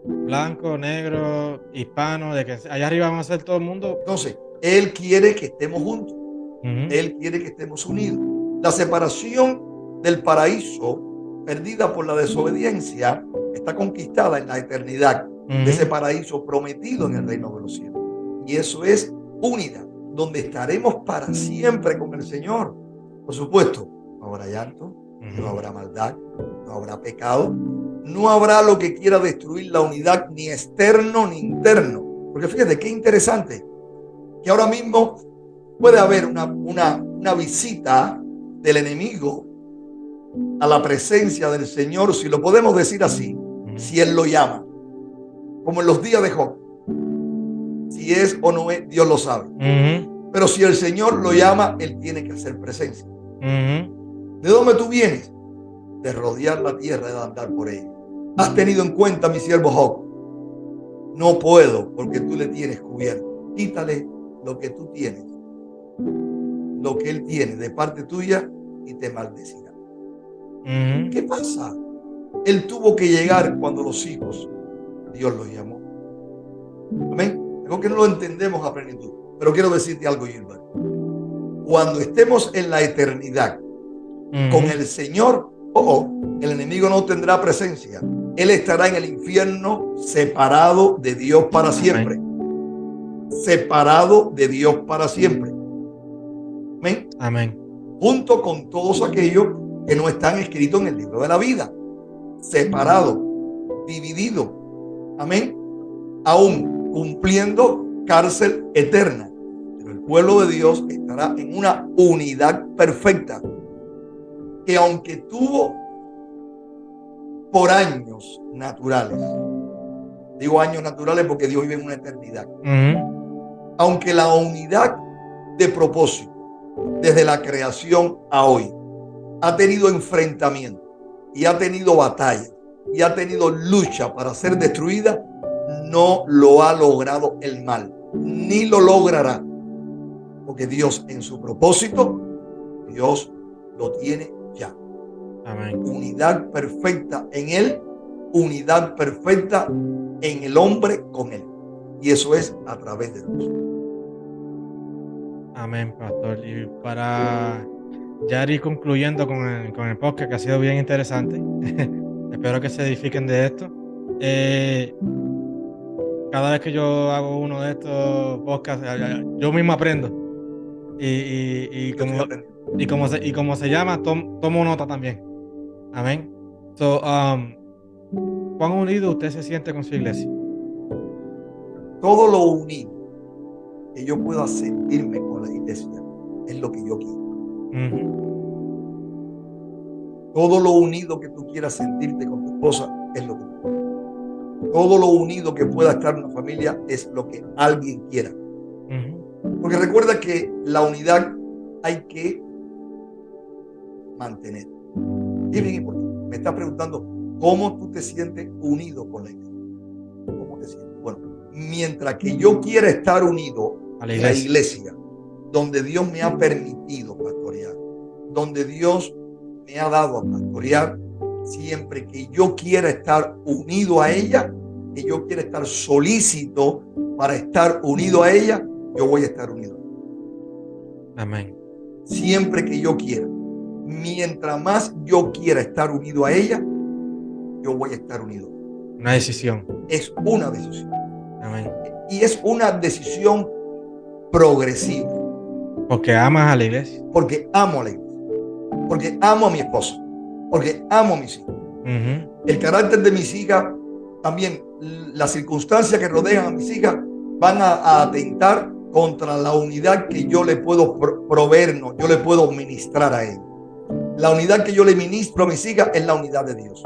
Blanco, negro, hispano, de que allá arriba vamos a ser todo el mundo. Entonces, Él quiere que estemos juntos. Él quiere que estemos unidos. La separación del paraíso, perdida por la desobediencia, está conquistada en la eternidad de ese paraíso prometido en el reino de los cielos. Y eso es unidad, donde estaremos para siempre con el Señor. Por supuesto, no habrá llanto, no habrá maldad, no habrá pecado, no habrá lo que quiera destruir la unidad, ni externo ni interno. Porque fíjate qué interesante, que ahora mismo puede haber una visita del enemigo a la presencia del Señor, si lo podemos decir así, si Él lo llama, como en los días de Job. Si es o no es, Dios lo sabe. Pero si el Señor lo llama, Él tiene que hacer presencia. ¿De dónde tú vienes? De rodear la tierra y de andar por ella. ¿Has tenido en cuenta a mi siervo Job? No puedo, porque tú le tienes cubierto. Quítale lo que tú tienes, lo que él tiene de parte tuya, y te maldecirá. ¿Qué pasa? Él tuvo que llegar cuando los hijos, Dios los llamó. Amén. Creo que no lo entendemos a plenitud, pero quiero decirte algo, Gilbert. Cuando estemos en la eternidad con el Señor, el enemigo no tendrá presencia. Él estará en el infierno, separado de Dios para siempre. Separado de Dios para siempre. Amén. Amén. Junto con todos aquellos que no están escritos en el libro de la vida. Separado, dividido. Amén. Aún cumpliendo cárcel eterna. Pero el pueblo de Dios estará en una unidad perfecta, que aunque tuvo por años naturales, digo años naturales porque Dios vive en una eternidad, aunque la unidad de propósito desde la creación a hoy ha tenido enfrentamiento y ha tenido batalla y ha tenido lucha para ser destruida, no lo ha logrado el mal, ni lo logrará, porque Dios en su propósito, Dios lo tiene ya. Amén. Unidad perfecta en Él, unidad perfecta en el hombre con Él, y eso es a través de Dios. Amén, pastor. Y para ya ir concluyendo con el podcast, que ha sido bien interesante, espero que se edifiquen de esto. Cada vez que yo hago uno de estos podcasts, yo mismo aprendo. Y como se llama, tomo nota también. Amén. So, ¿cuán unido usted se siente con su iglesia? Todo lo unido que yo pueda sentirme con la iglesia es lo que yo quiero. Todo lo unido que tú quieras sentirte con tu esposa es lo que tú quieres. Todo lo unido que pueda estar en una familia es lo que alguien quiera. Porque recuerda que la unidad hay que mantener. Y es bien importante. Me estás preguntando cómo tú te sientes unido con la iglesia. ¿Cómo te sientes? Bueno, mientras que yo quiera estar unido A a la la iglesia. iglesia, donde Dios me ha permitido pastorear, donde Dios me ha dado a pastorear, siempre que yo quiera estar unido a ella, que yo quiera estar solícito para estar unido a ella, yo voy a estar unido. Amén. Siempre que yo quiera. Mientras más yo quiera estar unido a ella, yo voy a estar unido. Una decisión. Es una decisión. Amén. Y es una decisión progresiva. Porque amas a la iglesia. Porque amo a la iglesia. Porque amo a mi esposa. Porque amo a mis hijos. El carácter de mis hijas, también las circunstancias que rodean a mis hijas van a atentar contra la unidad que yo le puedo proveernos, yo le puedo ministrar a ellos. La unidad que yo le ministro a mis hijas es la unidad de Dios.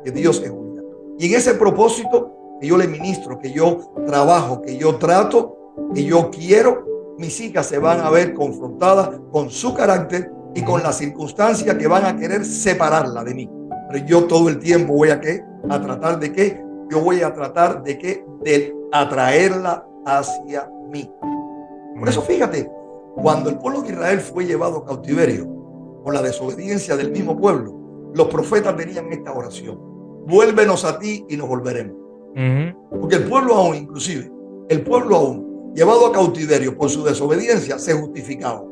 Que Dios es unidad. Y en ese propósito que yo le ministro, que yo trabajo, que yo trato, que yo quiero, mis hijas se van a ver confrontadas con su carácter y con las circunstancias que van a querer separarla de mí. Pero yo todo el tiempo voy a tratar de qué, yo voy a tratar de qué, de atraerla hacia mí. Por eso fíjate, cuando el pueblo de Israel fue llevado a cautiverio por la desobediencia del mismo pueblo, los profetas tenían esta oración: vuélvenos a ti y nos volveremos. Porque el pueblo aún, inclusive, el pueblo aún, llevado a cautiverio por su desobediencia, se justificaba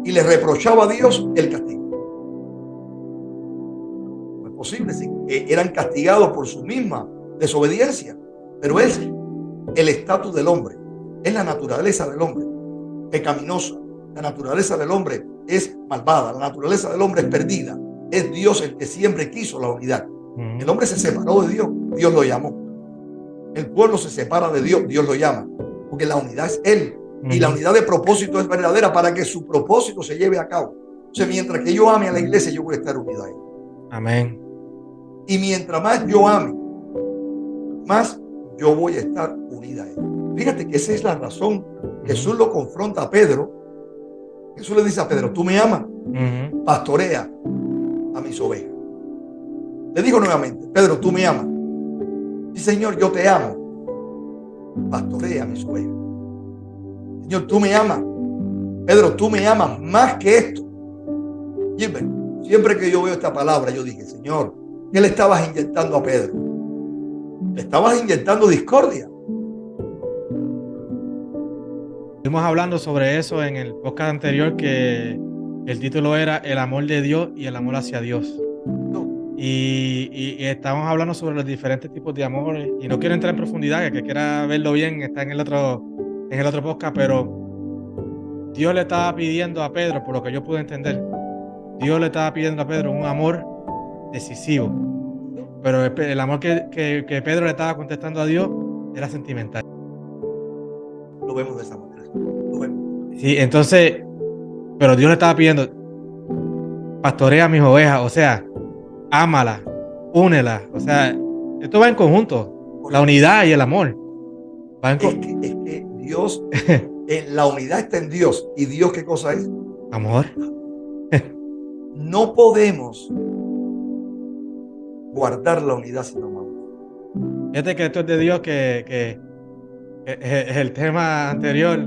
y le reprochaba a Dios el castigo. No es posible, sí, eran castigados por su misma desobediencia, pero es el estatus del hombre, es la naturaleza del hombre pecaminosa, la naturaleza del hombre es malvada, la naturaleza del hombre es perdida. Es Dios el que siempre quiso la unidad. El hombre se separó de Dios, Dios lo llamó. El pueblo se separa de Dios, Dios lo llama, porque la unidad es Él. Y la unidad de propósito es verdadera para que su propósito se lleve a cabo. O sea, mientras que yo ame a la iglesia, yo voy a estar unido a Él. Amén. Y mientras más yo ame, más yo voy a estar unida a Él. Fíjate que esa es la razón. Jesús lo confronta a Pedro. Jesús le dice a Pedro: tú me amas, pastorea a mis ovejas. Le dijo nuevamente: Pedro, tú me amas. Sí, Señor, yo te amo, pastorea a mis ovejas. Señor, tú me amas. Pedro, tú me amas más que esto. Gilbert, siempre que yo veo esta palabra, yo dije: Señor, ¿qué le estabas inyectando a Pedro? Le estabas inyectando discordia. Estuvimos hablando sobre eso en el podcast anterior, que el título era El amor de Dios y el amor hacia Dios. Y estábamos hablando sobre los diferentes tipos de amores. Y no quiero entrar en profundidad, que el que quiera verlo bien está en el otro podcast, pero Dios le estaba pidiendo a Pedro, por lo que yo pude entender, Dios le estaba pidiendo a Pedro un amor decisivo. Pero el amor que Pedro le estaba contestando a Dios era sentimental. Lo vemos de esa manera. Lo vemos. Sí, entonces, pero Dios le estaba pidiendo: pastorea a mis ovejas, o sea, ámala, únela. O sea, esto va en conjunto. La unidad y el amor. Es que Dios, la unidad está en Dios. ¿Y Dios qué cosa es? Amor. No podemos guardar la unidad si no amamos. Fíjate que esto es de Dios, que el tema anterior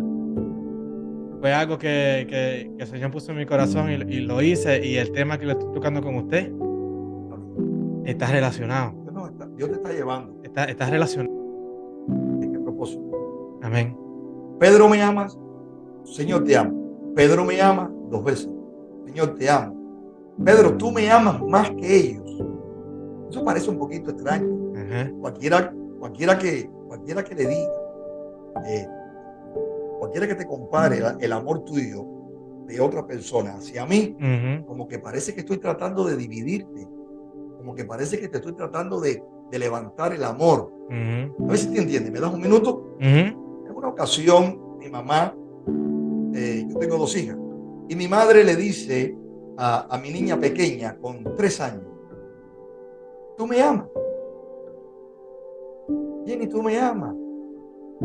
fue algo que el Señor puso en mi corazón y lo hice, y el tema que le estoy tocando con usted está relacionado. Dios te está llevando. Está relacionado. ¿En qué propósito? Amén. Pedro, ¿me amas? Señor, te amo. Pedro me ama 2 veces. Señor, te amo. Pedro, tú me amas más que ellos. Eso parece un poquito extraño. Cualquiera que le diga, cualquiera que te compare el amor tuyo de otra persona hacia mí, como que parece que estoy tratando de dividirte, como que parece que te estoy tratando de levantar el amor. A ver si te entiendes. ¿Me das un minuto? En una ocasión, mi mamá, yo tengo 2 hijas, y mi madre le dice a mi niña pequeña con 3 años: tú me amas, Jenny, tú me amas.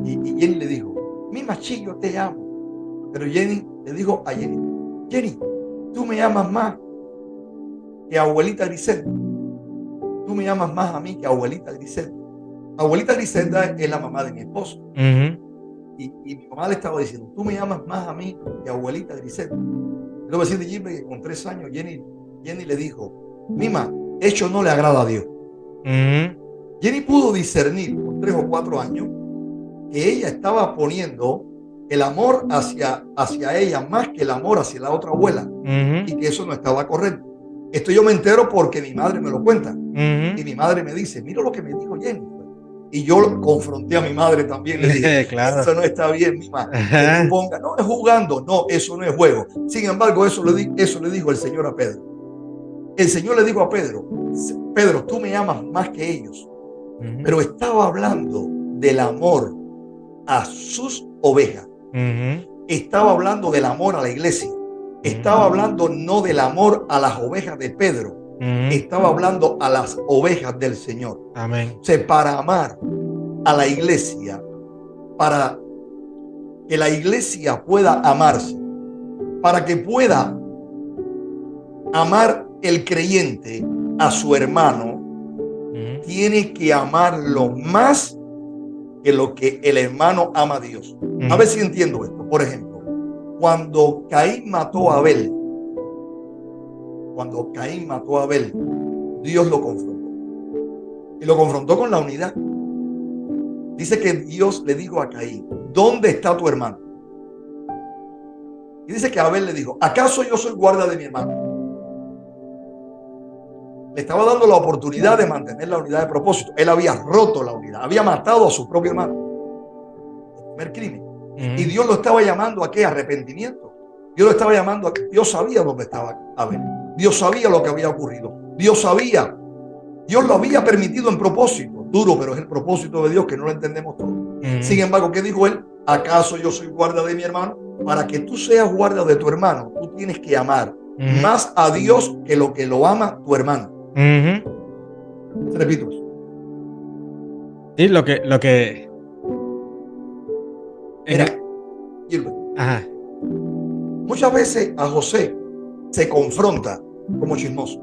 Y Jenny le dijo: mi machillo, te amo. Pero Jenny le dijo a Jenny: Jenny, tú me amas más que a abuelita Grisel. Tú me amas más a mí que a abuelita Grisel. Abuelita Griselda es la mamá de mi esposo. Y mi mamá le estaba diciendo, tú me amas más a mí que a abuelita Griselda. Luego decía de Jimmy que con 3 años Jenny le dijo, Mima, eso no le agrada a Dios. Jenny pudo discernir por 3 o 4 años que ella estaba poniendo el amor hacia ella más que el amor hacia la otra abuela, y que eso no estaba correcto. Esto yo me entero porque mi madre me lo cuenta, y mi madre me dice, mira lo que me dijo Jenny. Y yo confronté a mi madre también, le dije, claro, eso no está bien, mi madre, que tú pongas, no es jugando, no, eso no es juego. Sin embargo, eso le dijo el Señor a Pedro. El Señor le dijo a Pedro, Pedro, tú me amas más que ellos. Pero estaba hablando del amor a sus ovejas. Estaba hablando del amor a la iglesia. Estaba hablando no del amor a las ovejas de Pedro. Estaba hablando a las ovejas del Señor. Amén. O sea, para amar a la iglesia, para que la iglesia pueda amarse, para que pueda amar el creyente a su hermano, tiene que amarlo más que lo que el hermano ama a Dios. A ver si entiendo esto. Por ejemplo, cuando Caín mató a Abel, Dios lo confrontó. Y lo confrontó con la unidad. Dice que Dios le dijo a Caín, ¿dónde está tu hermano? Y dice que Abel le dijo, ¿acaso yo soy guarda de mi hermano? Le estaba dando la oportunidad de mantener la unidad de propósito. Él había roto la unidad, había matado a su propio hermano. El primer crimen. Y Dios lo estaba llamando a ¿qué? Arrepentimiento. Dios lo estaba llamando a que Dios sabía dónde estaba Abel. Dios sabía lo que había ocurrido. Dios lo había permitido en propósito. Duro, pero es el propósito de Dios que no lo entendemos todo. Sin embargo, ¿qué dijo él? ¿Acaso yo soy guarda de mi hermano? Para que tú seas guarda de tu hermano, tú tienes que amar más a Dios que lo ama tu hermano. Repito eso. Sí, lo que Mira, muchas veces a José se confronta como chismoso.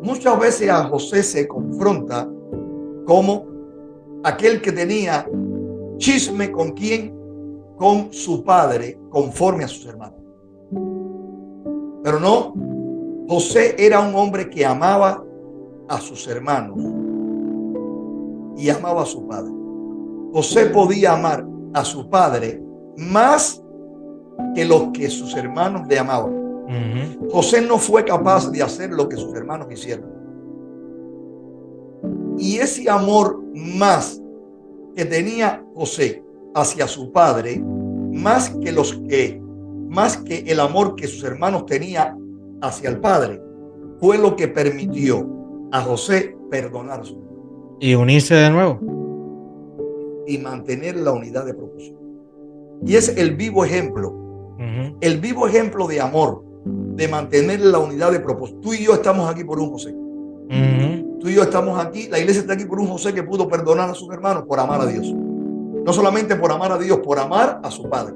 Muchas veces a José se confronta como aquel que tenía chisme con quién, con su padre, conforme a sus hermanos. Pero no, José era un hombre que amaba a sus hermanos y amaba a su padre. José podía amar a su padre más que lo que sus hermanos le amaban. José no fue capaz de hacer lo que sus hermanos hicieron. Y ese amor más que tenía José hacia su padre, más que el amor que sus hermanos tenían hacia el padre, fue lo que permitió a José perdonar a su hermano y unirse de nuevo y mantener la unidad de propósito. Y es el vivo ejemplo, el vivo ejemplo de amor, de mantener la unidad de propósito. Tú y yo estamos aquí por un José. Tú y yo estamos aquí, la iglesia está aquí por un José que pudo perdonar a sus hermanos por amar a Dios. No solamente por amar a Dios, por amar a su padre,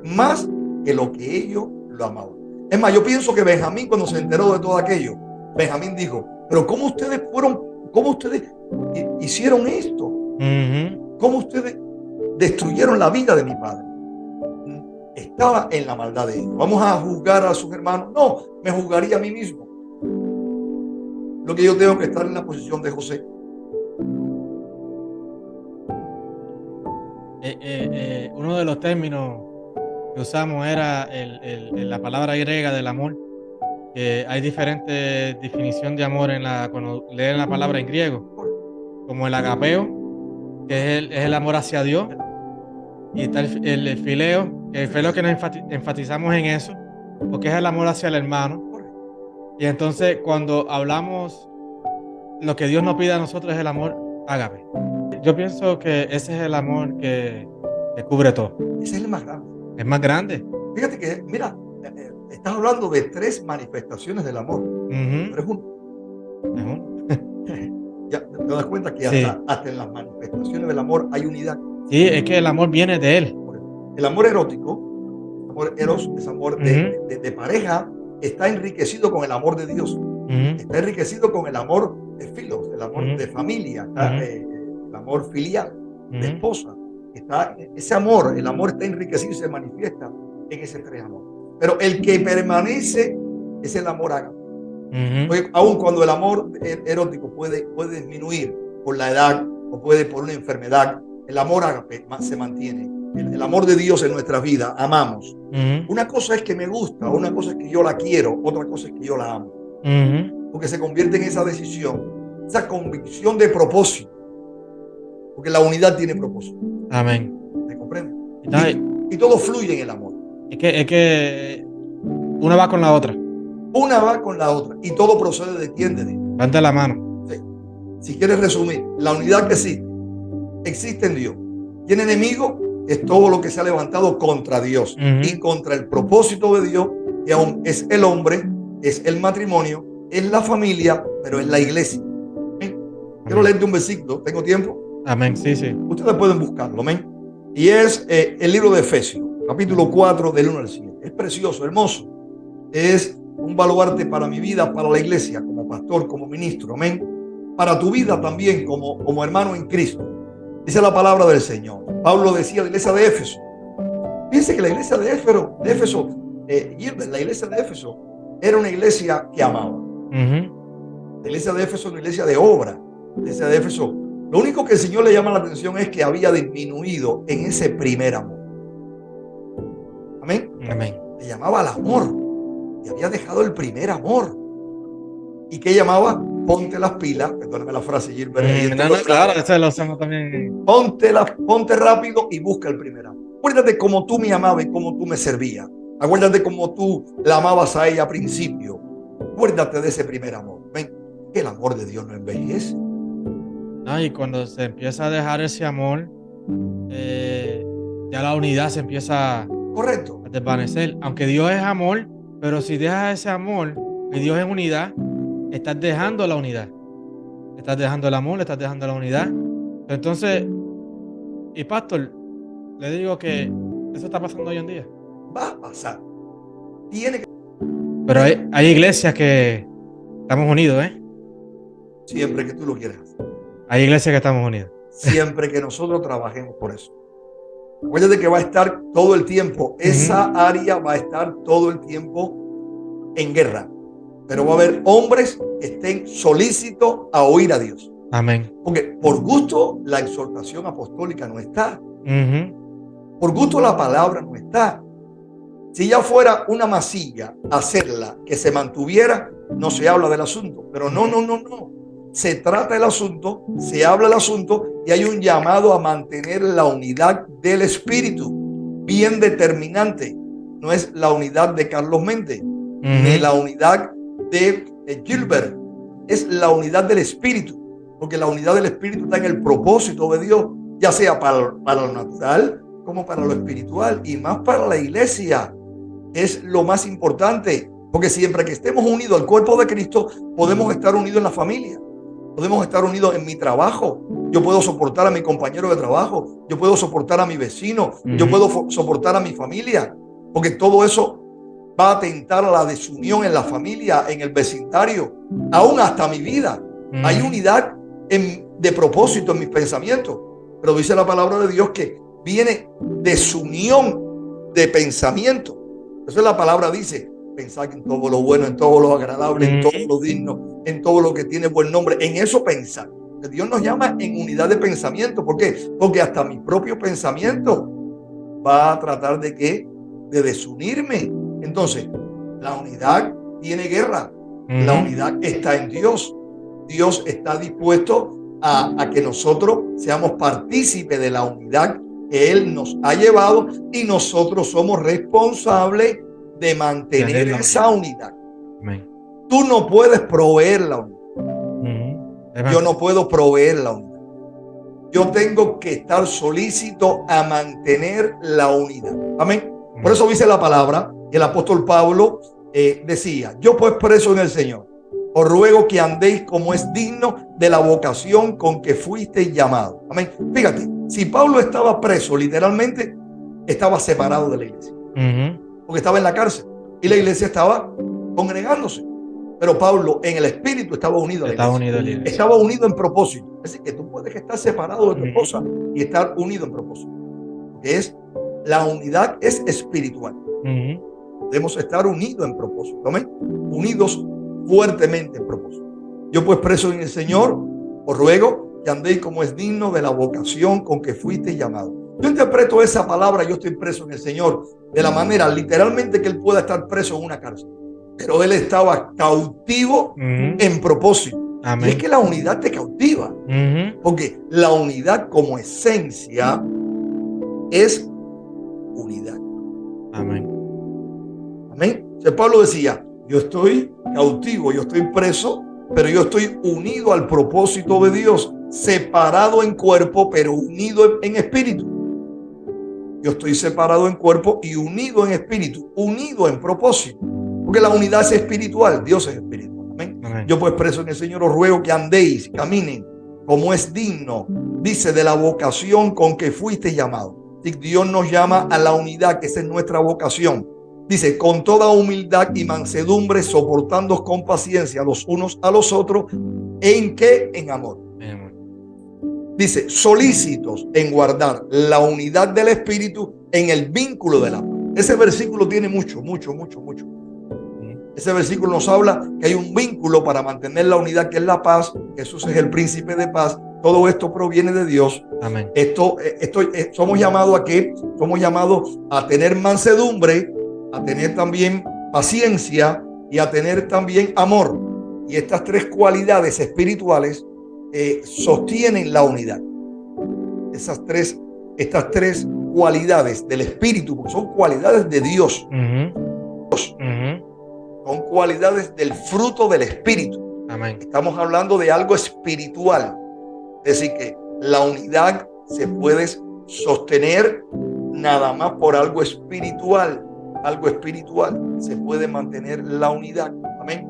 más que lo que ellos lo amaban. Es más, yo pienso que Benjamín, cuando se enteró de todo aquello, Benjamín dijo, pero ¿cómo ustedes hicieron esto? ¿Cómo ustedes destruyeron la vida de mi padre? Estaba en la maldad de ellos. ¿Vamos a juzgar a sus hermanos? No, me juzgaría a mí mismo. Lo que yo tengo que estar en la posición de José. Uno de los términos que usamos era la palabra griega del amor. Hay diferentes definiciones de amor cuando leen la palabra en griego, como el agapeo, que es el amor hacia Dios, y está el fileo, que nos enfatizamos en eso, porque es el amor hacia el hermano. Y entonces cuando hablamos, lo que Dios nos pide a nosotros es el amor ágape. Yo pienso que ese es el amor que cubre todo. Ese es el más grande. Es más grande. Fíjate que, mira, estás hablando de 3 manifestaciones del amor. Pero es uno. Ya te das cuenta que hasta en las manifestaciones del amor hay unidad. Sí, es que el amor viene de él. El amor erótico, el amor eros, es amor de pareja, está enriquecido con el amor de Dios. Está enriquecido con el amor de filos, el amor Ujú. de familia, está, Ujú. el amor filial, de Ujú. esposa. Está, ese amor, el amor está enriquecido y se manifiesta en ese tres amor. Pero el que permanece es el amor ágape. Ujú. Oye, aun cuando el amor erótico puede disminuir por la edad o puede por una enfermedad, el amor ágape se mantiene. El amor de Dios en nuestra vida, amamos. Ujú. Una cosa es que me gusta, una cosa es que yo la quiero, otra cosa es que yo la amo. Ujú. Porque se convierte en esa decisión, esa convicción de propósito. Porque la unidad tiene propósito. Amén. ¿Me comprende? Entonces, Y todo fluye en el amor. es que una va con la otra. Una va con la otra y todo procede de quién, de Dios. Van de la mano. Sí. Si quieres resumir, la unidad que existe en Dios. Y el enemigo es todo lo que se ha levantado contra Dios y Ujú. contra el propósito de Dios, que aún es el hombre, es el matrimonio, es la familia, pero es la iglesia. ¿Eh? Quiero Amén. leerte un versículo, ¿tengo tiempo? Amén. Sí, sí. Ustedes pueden buscarlo, amén. Y es el libro de Efesios, capítulo 4, del 1 al 7. Es precioso, hermoso. Es un baluarte para mi vida, para la iglesia, como pastor, como ministro, amén. Para tu vida también, como hermano en Cristo. Dice la palabra del Señor. Pablo decía a la iglesia de Éfeso. Fíjense que la iglesia de Éfeso, Gilbert, la iglesia de Éfeso era una iglesia que amaba. Ujú. La iglesia de Éfeso es una iglesia de obra. La iglesia de Éfeso, lo único que el Señor le llama la atención es que había disminuido en ese primer amor. Amén. Amén. Le llamaba al amor y había dejado el primer amor. ¿Y qué llamaba? Ponte las pilas, perdóname la frase, Gilbert, No, no, claro, eso lo usamos también. ponte rápido y busca el primer amor. Acuérdate cómo tú me amabas y cómo tú me servías. Acuérdate cómo tú la amabas a ella al principio. Acuérdate de ese primer amor. Ven, que el amor de Dios no envejece. No, y cuando se empieza a dejar ese amor, eh, ya la unidad se empieza a Correcto. desvanecer. Aunque Dios es amor, pero si dejas ese amor y Dios es unidad, estás dejando la unidad. Estás dejando el amor, estás dejando la unidad. Entonces, y pastor, le digo que eso está pasando hoy en día. Va a pasar. Tiene que. Pero hay iglesias que estamos unidos, ¿eh? Siempre que tú lo quieras hacer. Hay iglesias que estamos unidos. Siempre que nosotros trabajemos por eso. Acuérdate que va a estar todo el tiempo. Esa Ujú. área va a estar todo el tiempo en guerra. Pero va a haber hombres que estén solícitos a oír a Dios. Amén. Porque por gusto la exhortación apostólica no está. Ujú. Por gusto la palabra no está. Si ya fuera una masilla hacerla que se mantuviera, no se habla del asunto. Pero no. Se trata el asunto, se habla el asunto y hay un llamado a mantener la unidad del espíritu. Bien determinante. No es la unidad de Carlos Méndez, ni la unidad de Gilbert. Es la unidad del espíritu. Porque la unidad del espíritu está en el propósito de Dios, ya sea para lo natural como para lo espiritual y más para la iglesia. Es lo más importante, porque siempre que estemos unidos al cuerpo de Cristo, podemos estar unidos en la familia, podemos estar unidos en mi trabajo. Yo puedo soportar a mi compañero de trabajo, yo puedo soportar a mi vecino, yo puedo soportar a mi familia, porque todo eso va a atentar a la desunión en la familia, en el vecindario, aún hasta mi vida. Hay unidad de propósito en mis pensamientos, pero dice la palabra de Dios que viene desunión de pensamiento. Eso es la palabra, dice, pensar en todo lo bueno, en todo lo agradable, en todo lo digno, en todo lo que tiene buen nombre, en eso pensar. Dios nos llama en unidad de pensamiento. ¿Por qué? Porque hasta mi propio pensamiento va a tratar de ¿qué? De desunirme. Entonces, la unidad tiene guerra. La unidad está en Dios. Dios está dispuesto a que nosotros seamos partícipes de la unidad que Él nos ha llevado y nosotros somos responsables de mantener esa unidad. Amén. Tú no puedes proveer la unidad. Yo no puedo proveer la unidad. Yo tengo que estar solícito a mantener la unidad. Amén. Por eso dice la palabra, el apóstol Pablo decía, yo pues preso en el Señor, os ruego que andéis como es digno de la vocación con que fuisteis llamados. Amén. Fíjate, si Pablo estaba preso, literalmente estaba separado de la iglesia. Porque estaba en la cárcel y la iglesia estaba congregándose. Pero Pablo en el espíritu estaba unido a la iglesia. Estaba unido en propósito. Es decir, que tú puedes estar separado de tu esposa y estar unido en propósito. La unidad es espiritual. Debemos estar unidos en propósito. ¿Amén? Unidos fuertemente en propósito. Yo pues preso en el Señor, os ruego que andéis como es digno de la vocación con que fuiste llamado. Yo interpreto esa palabra, yo estoy preso en el Señor, de la manera literalmente que él pueda estar preso en una cárcel. Pero él estaba cautivo en propósito. Amén. Y es que la unidad te cautiva. Porque la unidad como esencia es unidad. Amén. Amén. O sea, Pablo decía, yo estoy cautivo, yo estoy preso, pero yo estoy unido al propósito de Dios, separado en cuerpo, pero unido en espíritu. Yo estoy separado en cuerpo y unido en espíritu, unido en propósito. Porque la unidad es espiritual, Dios es espiritual. Amén. Amén. Yo pues preso en el Señor os ruego que andéis, caminen, como es digno, dice, de la vocación con que fuiste llamado. Dios nos llama a la unidad, que esa es nuestra vocación. Dice, con toda humildad y mansedumbre, soportándoos con paciencia los unos a los otros. ¿En qué? En amor. Dice, solícitos en guardar la unidad del espíritu en el vínculo de la paz. Ese versículo tiene mucho. Ese versículo nos habla que hay un vínculo para mantener la unidad, que es la paz. Jesús es el príncipe de paz. Todo esto proviene de Dios. Amén. Somos llamados a qué? Somos llamados a tener mansedumbre, a tener también paciencia y a tener también amor. Y estas tres cualidades espirituales sostienen la unidad. Estas tres cualidades del espíritu, porque son cualidades de Dios. Son cualidades del fruto del espíritu. Amén. Estamos hablando de algo espiritual. Es decir, que la unidad se puede sostener nada más por algo espiritual. Algo espiritual se puede mantener la unidad. Amén.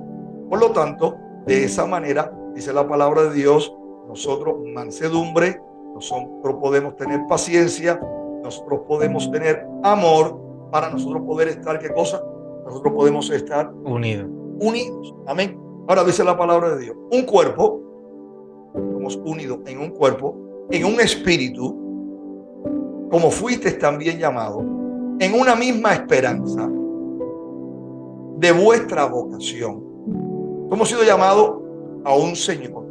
Por lo tanto, de esa manera, dice la palabra de Dios, nosotros mansedumbre, nosotros podemos tener paciencia, nosotros podemos tener amor, para nosotros poder estar, ¿qué cosa? Nosotros podemos estar unidos. Amén. Ahora dice la palabra de Dios, un cuerpo, somos unidos en un cuerpo, en un espíritu, como fuisteis también llamados, en una misma esperanza de vuestra vocación. Hemos sido llamados a un Señor,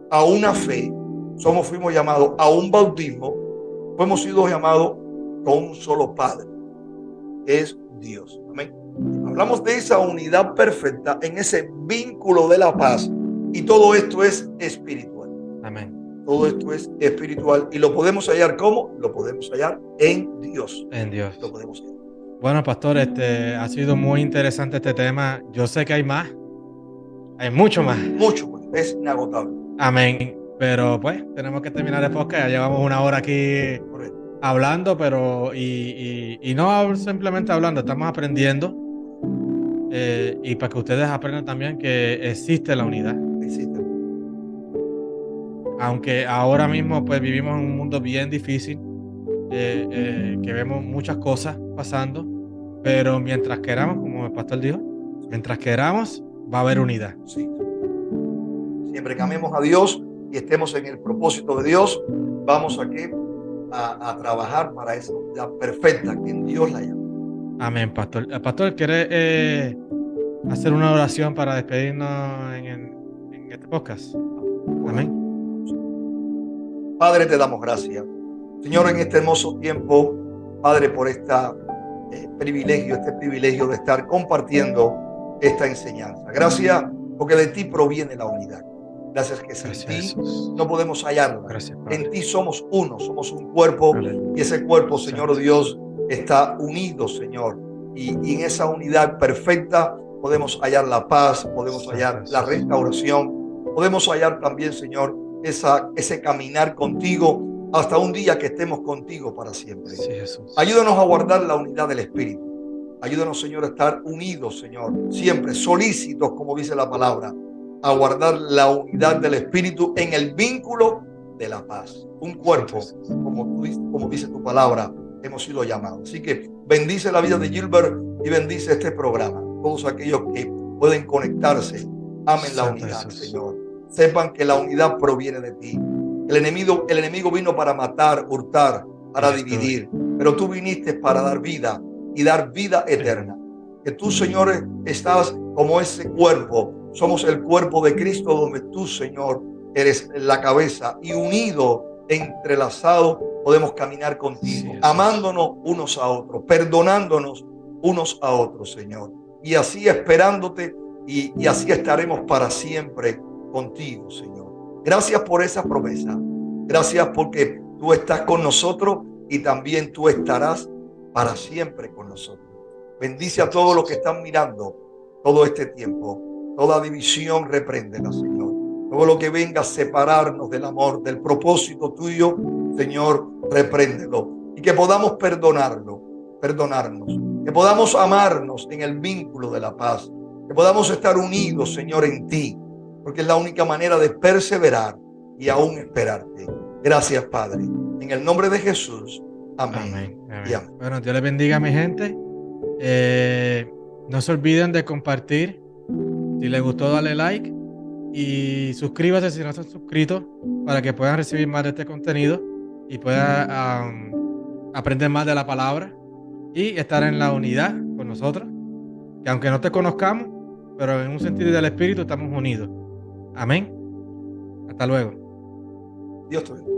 a una fe. Fuimos llamados a un bautismo. Hemos sido llamados con un solo Padre, que es Dios. Amén. Hablamos de esa unidad perfecta en ese vínculo de la paz. Y todo esto es espiritual. Amén. Todo esto es espiritual. ¿Y lo podemos hallar cómo? Lo podemos hallar en Dios. En Dios. Lo podemos hallar. Bueno, pastor, ha sido muy interesante este tema. Yo sé que hay más. Hay mucho más. Mucho. Es inagotable. Amén. Pero pues tenemos que terminar el podcast. Ya llevamos una hora aquí hablando, pero y no simplemente hablando, estamos aprendiendo. Y para que ustedes aprendan también que existe la unidad. Existe. Aunque ahora mismo pues vivimos en un mundo bien difícil, que vemos muchas cosas pasando, pero mientras queramos, como el pastor dijo, mientras queramos va a haber unidad. Sí. Siempre que amemos a Dios y estemos en el propósito de Dios, vamos a trabajar para esa unidad perfecta que en Dios la llama. Amén, pastor. El pastor quiere hacer una oración para despedirnos en este podcast. Amén. Padre, te damos gracias. Señor, en este hermoso tiempo, Padre, por este privilegio de estar compartiendo esta enseñanza. Gracias porque de ti proviene la unidad. Gracias que sin ti no podemos hallarla. Gracias, en ti somos uno, somos un cuerpo. Aleluya. Y ese cuerpo, Señor Dios, está unido, Señor. Y en esa unidad perfecta podemos hallar la paz, podemos hallar la restauración, podemos hallar también, Señor, ese caminar contigo hasta un día que estemos contigo para siempre. Sí, ayúdanos a guardar la unidad del Espíritu. Ayúdanos, Señor, a estar unidos, Señor, siempre solícitos, como dice la palabra, a guardar la unidad del Espíritu en el vínculo de la paz. Un cuerpo, como dice tu palabra, hemos sido llamados. Así que bendice la vida de Gilbert y bendice este programa. Todos aquellos que pueden conectarse, amen la Santo unidad, Jesús. Señor. Sepan que la unidad proviene de ti. El enemigo vino para matar, hurtar, para dividir, pero tú viniste para dar vida y dar vida eterna. Que tú, Señor, estás como ese cuerpo. Somos el cuerpo de Cristo, donde tú, Señor, eres la cabeza, y unido, entrelazado, podemos caminar contigo, Sí, amándonos unos a otros, perdonándonos unos a otros, Señor. Y así esperándote, y así estaremos para siempre contigo, Señor. Gracias por esa promesa. Gracias porque tú estás con nosotros y también tú estarás para siempre con nosotros. Bendice a todos los que están mirando todo este tiempo. Toda división, repréndela, Señor. Todo lo que venga a separarnos del amor, del propósito tuyo, Señor, repréndelo. Y que podamos perdonarnos. Que podamos amarnos en el vínculo de la paz. Que podamos estar unidos, Señor, en ti. Porque es la única manera de perseverar y aún esperarte. Gracias, Padre. En el nombre de Jesús. Amén. Amén. Y amén. Bueno, Dios les bendiga, mi gente. No se olviden de compartir. Si les gustó, dale like y suscríbase si no están suscritos para que puedan recibir más de este contenido y puedan aprender más de la palabra y estar en la unidad con nosotros, que aunque no te conozcamos, pero en un sentido del Espíritu estamos unidos. Amén. Hasta luego. Dios te bendiga.